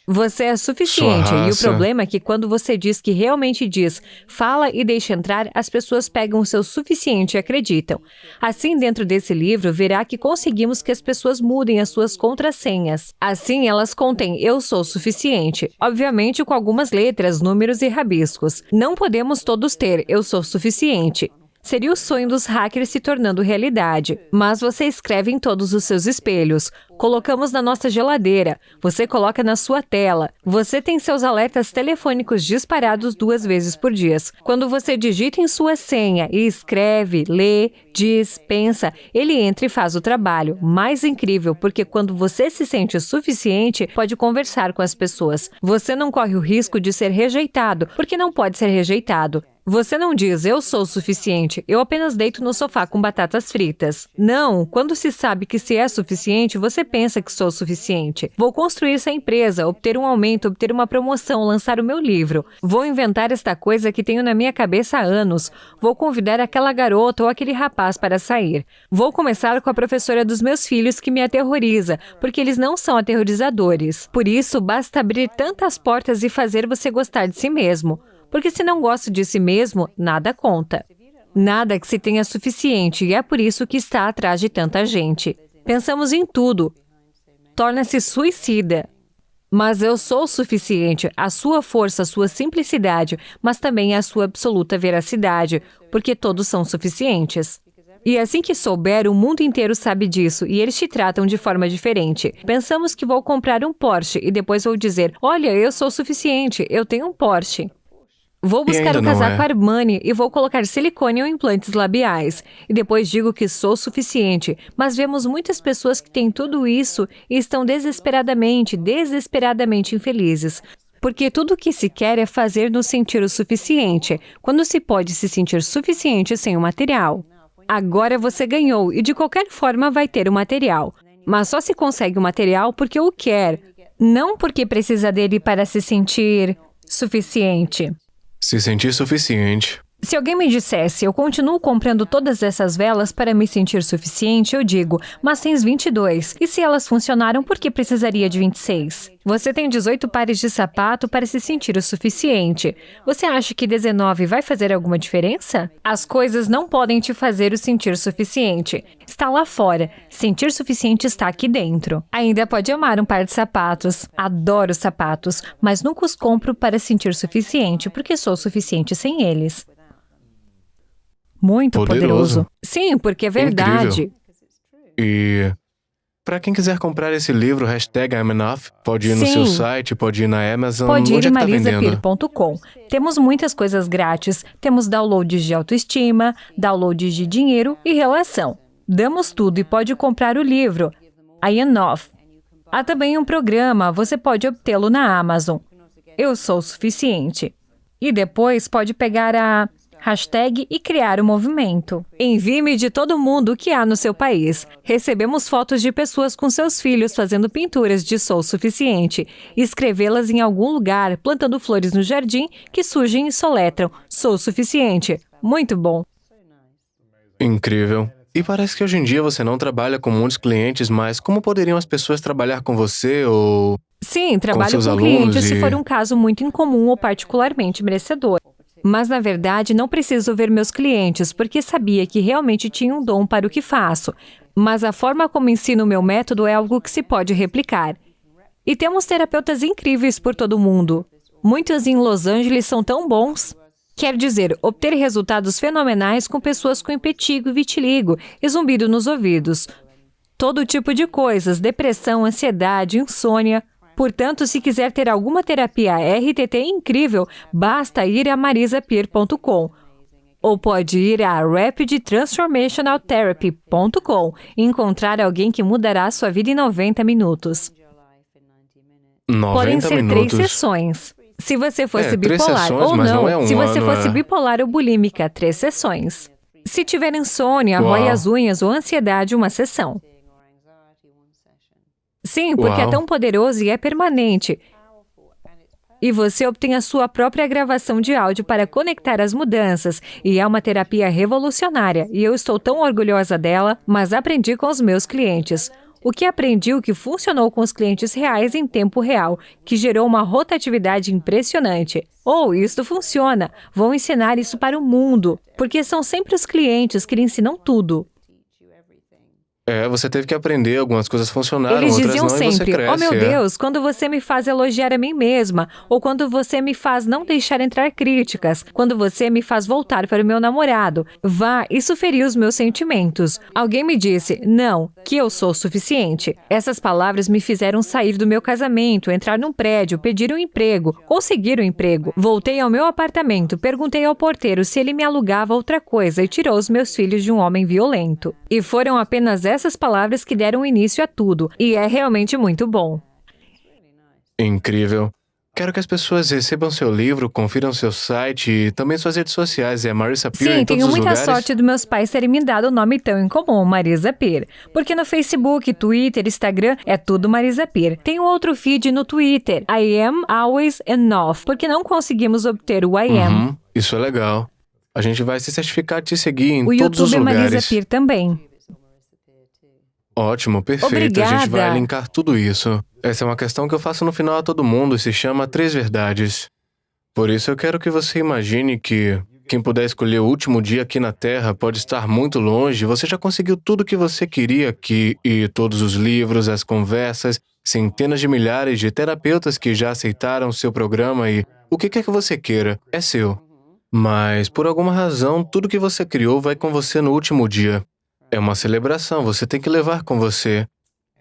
Você é suficiente, Sua e o raça. problema é que quando você diz que realmente diz, fala e deixa entrar, as pessoas pegam o seu suficiente e acreditam. Assim, dentro desse livro, verá que conseguimos que as pessoas mudem as suas contrassenhas. Assim, elas contêm eu sou suficiente, obviamente com algumas letras, números e rabiscos. Não podemos todos ter eu sou suficiente. Seria o sonho dos hackers se tornando realidade. Mas você escreve em todos os seus espelhos. Colocamos na nossa geladeira. Você coloca na sua tela. Você tem seus alertas telefônicos disparados 2 vezes por dia. Quando você digita em sua senha e escreve, lê, diz, pensa, ele entra e faz o trabalho. Mais incrível, porque quando você se sente suficiente, pode conversar com as pessoas. Você não corre o risco de ser rejeitado, porque não pode ser rejeitado. Você não diz, eu sou o suficiente, eu apenas deito no sofá com batatas fritas. Não, quando se sabe que se é suficiente, você pensa que sou suficiente. Vou construir essa empresa, obter um aumento, obter uma promoção, lançar o meu livro. Vou inventar esta coisa que tenho na minha cabeça há anos. Vou convidar aquela garota ou aquele rapaz para sair. Vou começar com a professora dos meus filhos que me aterroriza, porque eles não são aterrorizadores. Por isso, basta abrir tantas portas e fazer você gostar de si mesmo. Porque se não gosta de si mesmo, nada conta. Nada que se tenha suficiente, e é por isso que está atrás de tanta gente. Pensamos em tudo. Torna-se suicida. Mas eu sou o suficiente, a sua força, a sua simplicidade, mas também a sua absoluta veracidade, porque todos são suficientes. E assim que souber, o mundo inteiro sabe disso, e eles te tratam de forma diferente. Pensamos que vou comprar um Porsche, e depois vou dizer, olha, eu sou suficiente, eu tenho um Porsche. Vou buscar ainda um não casaco é. Armani e vou colocar silicone ou implantes labiais. E depois digo que sou suficiente. Mas vemos muitas pessoas que têm tudo isso e estão desesperadamente infelizes. Porque tudo o que se quer é fazer nos sentir o suficiente, quando se pode se sentir suficiente sem o material. Agora você ganhou e de qualquer forma vai ter o material. Mas só se consegue o material porque o quer, não porque precisa dele para se sentir suficiente. Se sentir suficiente. Se alguém me dissesse, eu continuo comprando todas essas velas para me sentir suficiente, eu digo, mas tens 22. E se elas funcionaram, por que precisaria de 26? Você tem 18 pares de sapato para se sentir o suficiente. Você acha que 19 vai fazer alguma diferença? As coisas não podem te fazer o sentir suficiente. Está lá fora. Sentir suficiente está aqui dentro. Ainda pode amar um par de sapatos. Adoro sapatos, mas nunca os compro para sentir suficiente, porque sou suficiente sem eles. Muito poderoso. Sim, porque é verdade. Incrível. E para quem quiser comprar esse livro, #I'mEnough, pode ir no seu site, pode ir na Amazon, Pode ir onde em é que tá vendendo? marisapir.com. Temos muitas coisas grátis. Temos downloads de autoestima, downloads de dinheiro e relação. Damos tudo e pode comprar o livro, I'mEnough. Há também um programa, você pode obtê-lo na Amazon. Eu sou o suficiente. E depois pode pegar a hashtag e criar o movimento. Envie-me de todo mundo o que há no seu país. Recebemos fotos de pessoas com seus filhos fazendo pinturas de sou suficiente. E escrevê-las em algum lugar, plantando flores no jardim que surgem e soletram sou suficiente. Muito bom. Incrível. E parece que hoje em dia você não trabalha com muitos clientes, mas como poderiam as pessoas trabalhar com você ou... Sim, trabalho seus com alunos clientes se e- for um caso muito incomum ou particularmente merecedor. Mas, na verdade, não preciso ver meus clientes, porque sabia que realmente tinha um dom para o que faço. Mas a forma como ensino o meu método é algo que se pode replicar. E temos terapeutas incríveis por todo o mundo. Muitos em Los Angeles são tão bons. Quer dizer, obter resultados fenomenais com pessoas com impetigo e vitiligo e zumbido nos ouvidos. Todo tipo de coisas, depressão, ansiedade, insônia. Portanto, se quiser ter alguma terapia RTT incrível, basta ir a marisapeer.com. Ou pode ir a rapidtransformationaltherapy.com e encontrar alguém que mudará a sua vida em 90 minutos. 90 Podem ser minutos. 3 sessões. Se você fosse 3 bipolar sessões, ou mas não, não é se uma, você não fosse é? bipolar ou bulímica, 3 sessões. Se tiver insônia, rói Uau. as unhas ou ansiedade, 1 sessão. Sim, porque é Uau. tão poderoso e é permanente. E você obtém a sua própria gravação de áudio para conectar as mudanças. E é uma terapia revolucionária. E eu estou tão orgulhosa dela, mas aprendi com os meus clientes. O que aprendi, o que funcionou com os clientes reais em tempo real, que gerou uma rotatividade impressionante. Isto funciona. Vou ensinar isso para o mundo, porque são sempre os clientes que lhe ensinam tudo. Você teve que aprender, algumas coisas funcionaram, Eles outras diziam não, e você sempre, cresce. oh meu Deus, quando você me faz elogiar a mim mesma, ou quando você me faz não deixar entrar críticas, quando você me faz voltar para o meu namorado, vá, isso feriu os meus sentimentos. Alguém me disse, não, que eu sou suficiente. Essas palavras me fizeram sair do meu casamento, entrar num prédio, pedir um emprego, conseguir um emprego. Voltei ao meu apartamento, perguntei ao porteiro se ele me alugava outra coisa e tirou os meus filhos de um homem violento. E foram apenas essas palavras que deram início a tudo, e é realmente muito bom. Incrível. Quero que as pessoas recebam seu livro, confiram seu site e também suas redes sociais. É Marisa Peer Sim, em todos tenho os muita lugares. sorte dos meus pais terem me dado o nome tão incomum, Marisa Peer. Porque no Facebook, Twitter, Instagram, é tudo Marisa Peer. Tem outro feed no Twitter, I am always enough, porque não conseguimos obter o I am. Isso é legal. A gente vai se certificar de te seguir em O todos os YouTube é lugares. Marisa Peer também. Ótimo, perfeito. A gente vai Obrigada. linkar tudo isso. Essa é uma questão que eu faço no final a todo mundo e se chama 3 verdades. Por isso eu quero que você imagine que quem puder escolher o último dia aqui na Terra pode estar muito longe, você já conseguiu tudo o que você queria aqui e todos os livros, as conversas, centenas de milhares de terapeutas que já aceitaram seu programa e o que quer que você queira, é seu. Mas, por alguma razão, tudo que você criou vai com você no último dia. É uma celebração, você tem que levar com você.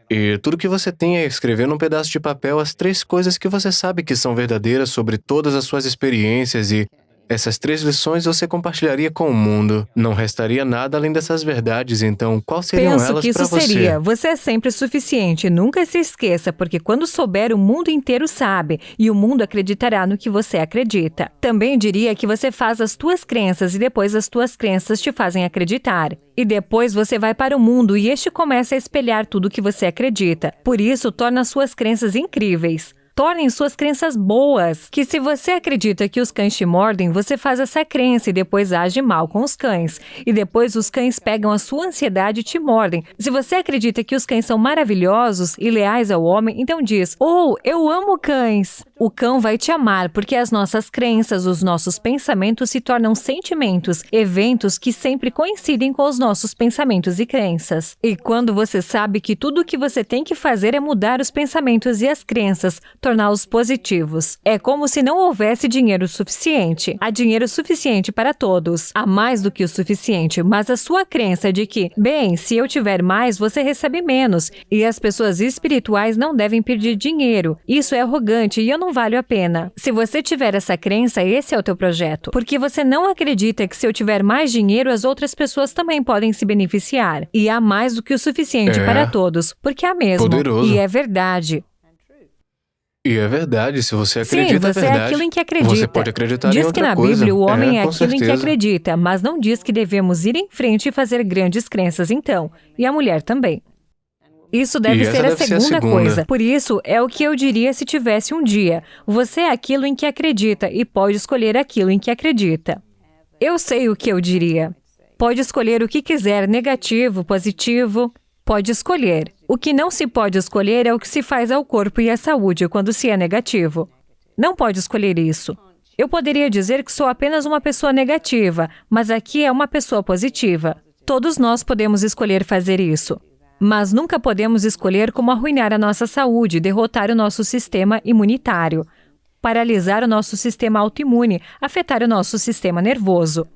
E tudo que você tem é escrever num pedaço de papel as 3 coisas que você sabe que são verdadeiras sobre todas as suas experiências e essas 3 lições você compartilharia com o mundo. Não restaria nada além dessas verdades, então qual seriam Penso elas que para isso você? seria, você é sempre suficiente, nunca se esqueça, porque quando souber, o mundo inteiro sabe, e o mundo acreditará no que você acredita. Também diria que você faz as tuas crenças e depois as tuas crenças te fazem acreditar. E depois você vai para o mundo e este começa a espelhar tudo que você acredita. Por isso, torna suas crenças incríveis. Tornem suas crenças boas, que se você acredita que os cães te mordem, você faz essa crença e depois age mal com os cães. E depois os cães pegam a sua ansiedade e te mordem. Se você acredita que os cães são maravilhosos e leais ao homem, então diz, eu amo cães. O cão vai te amar, porque as nossas crenças, os nossos pensamentos se tornam sentimentos, eventos que sempre coincidem com os nossos pensamentos e crenças. E quando você sabe que tudo o que você tem que fazer é mudar os pensamentos e as crenças, torná-los positivos. É como se não houvesse dinheiro suficiente. Há dinheiro suficiente para todos. Há mais do que o suficiente, mas a sua crença de que, bem, se eu tiver mais, você recebe menos. E as pessoas espirituais não devem pedir dinheiro. Isso é arrogante e eu não valho a pena. Se você tiver essa crença, esse é o teu projeto. Porque você não acredita que se eu tiver mais dinheiro, as outras pessoas também podem se beneficiar. E há mais do que o suficiente para todos. Porque há mesmo. Poderoso. E é verdade. E é verdade, se você acredita, Sim, é você verdade. é aquilo em que acredita. Você pode acreditar em Diz outra que na coisa. Bíblia o homem é com aquilo em que certeza. acredita, mas não diz que devemos ir em frente e fazer grandes crenças então. E a mulher também. Isso deve E ser essa a deve ser a segunda segunda. coisa. Por isso, é o que eu diria se tivesse um dia. Você é aquilo em que acredita e pode escolher aquilo em que acredita. Eu sei o que eu diria. Pode escolher o que quiser, negativo, positivo. Pode escolher. O que não se pode escolher é o que se faz ao corpo e à saúde quando se é negativo. Não pode escolher isso. Eu poderia dizer que sou apenas uma pessoa negativa, mas aqui é uma pessoa positiva. Todos nós podemos escolher fazer isso. Mas nunca podemos escolher como arruinar a nossa saúde, derrotar o nosso sistema imunitário, paralisar o nosso sistema autoimune, afetar o nosso sistema nervoso.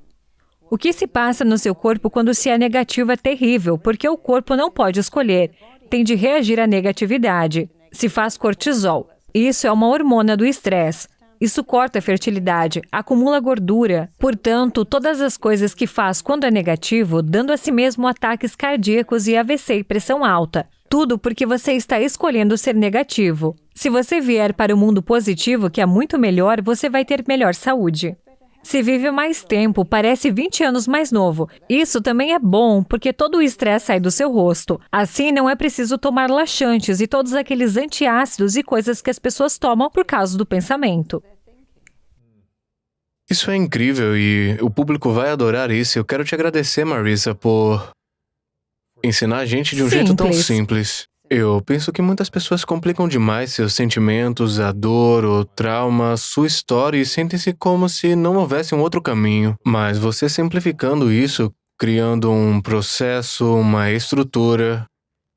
O que se passa no seu corpo quando se é negativo é terrível, porque o corpo não pode escolher, tem de reagir à negatividade. se faz cortisol. Isso é uma hormona do estresse. Isso corta a fertilidade, acumula gordura. Portanto, todas as coisas que faz quando é negativo, dando a si mesmo ataques cardíacos e AVC e pressão alta. Tudo porque você está escolhendo ser negativo. Se você vier para o mundo positivo, que é muito melhor, você vai ter melhor saúde. Se vive mais tempo, parece 20 anos mais novo. Isso também é bom, porque todo o estresse sai do seu rosto. Assim, não é preciso tomar laxantes e todos aqueles antiácidos e coisas que as pessoas tomam por causa do pensamento. Isso é incrível e o público vai adorar isso. Eu quero te agradecer, Marissa, por ensinar a gente de um jeito tão simples. Eu penso que muitas pessoas complicam demais seus sentimentos, a dor, o trauma, sua história e sentem-se como se não houvesse um outro caminho. Mas você simplificando isso, criando um processo, uma estrutura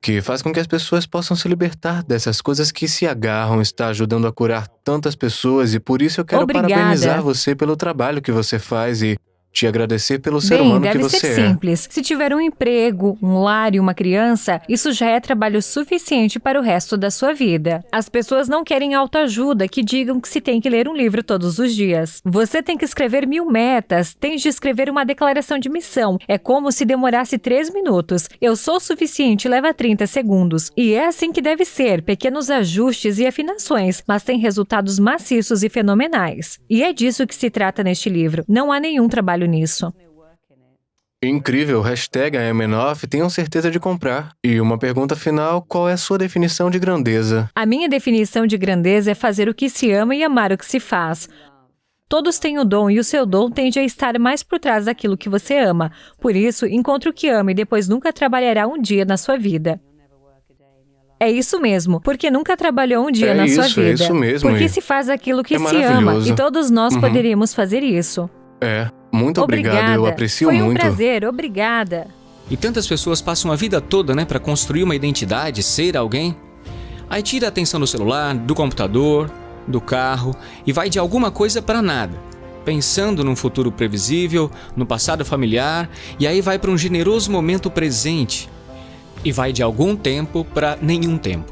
que faz com que as pessoas possam se libertar dessas coisas que se agarram, está ajudando a curar tantas pessoas e por isso eu quero parabenizar você pelo trabalho que você faz e te agradecer pelo ser humano que você é. Deve ser simples. Se tiver um emprego, um lar e uma criança, isso já é trabalho suficiente para o resto da sua vida. As pessoas não querem autoajuda que digam que se tem que ler um livro todos os dias. Você tem que escrever 1000 metas, tem de escrever uma declaração de missão. É como se demorasse 3 minutos. Eu sou o suficiente, leva 30 segundos. E é assim que deve ser, pequenos ajustes e afinações, mas tem resultados maciços e fenomenais. E é disso que se trata neste livro. Não há nenhum trabalho nisso. Incrível, hashtag IamEnough, tenham certeza de comprar. E uma pergunta final, qual é a sua definição de grandeza? A minha definição de grandeza é fazer o que se ama e amar o que se faz. Todos têm o dom e o seu dom tende a estar mais por trás daquilo que você ama. Por isso, encontre o que ama e depois nunca trabalhará um dia na sua vida. É isso mesmo, porque nunca trabalhou um dia na sua vida. É isso mesmo. Porque se faz aquilo que se ama e todos nós poderíamos fazer isso. Muito obrigado, eu aprecio muito. Foi um prazer, obrigada. E tantas pessoas passam a vida toda, para construir uma identidade, ser alguém. Aí tira a atenção do celular, do computador, do carro e vai de alguma coisa para nada. Pensando num futuro previsível, no passado familiar, e aí vai para um generoso momento presente. E vai de algum tempo para nenhum tempo.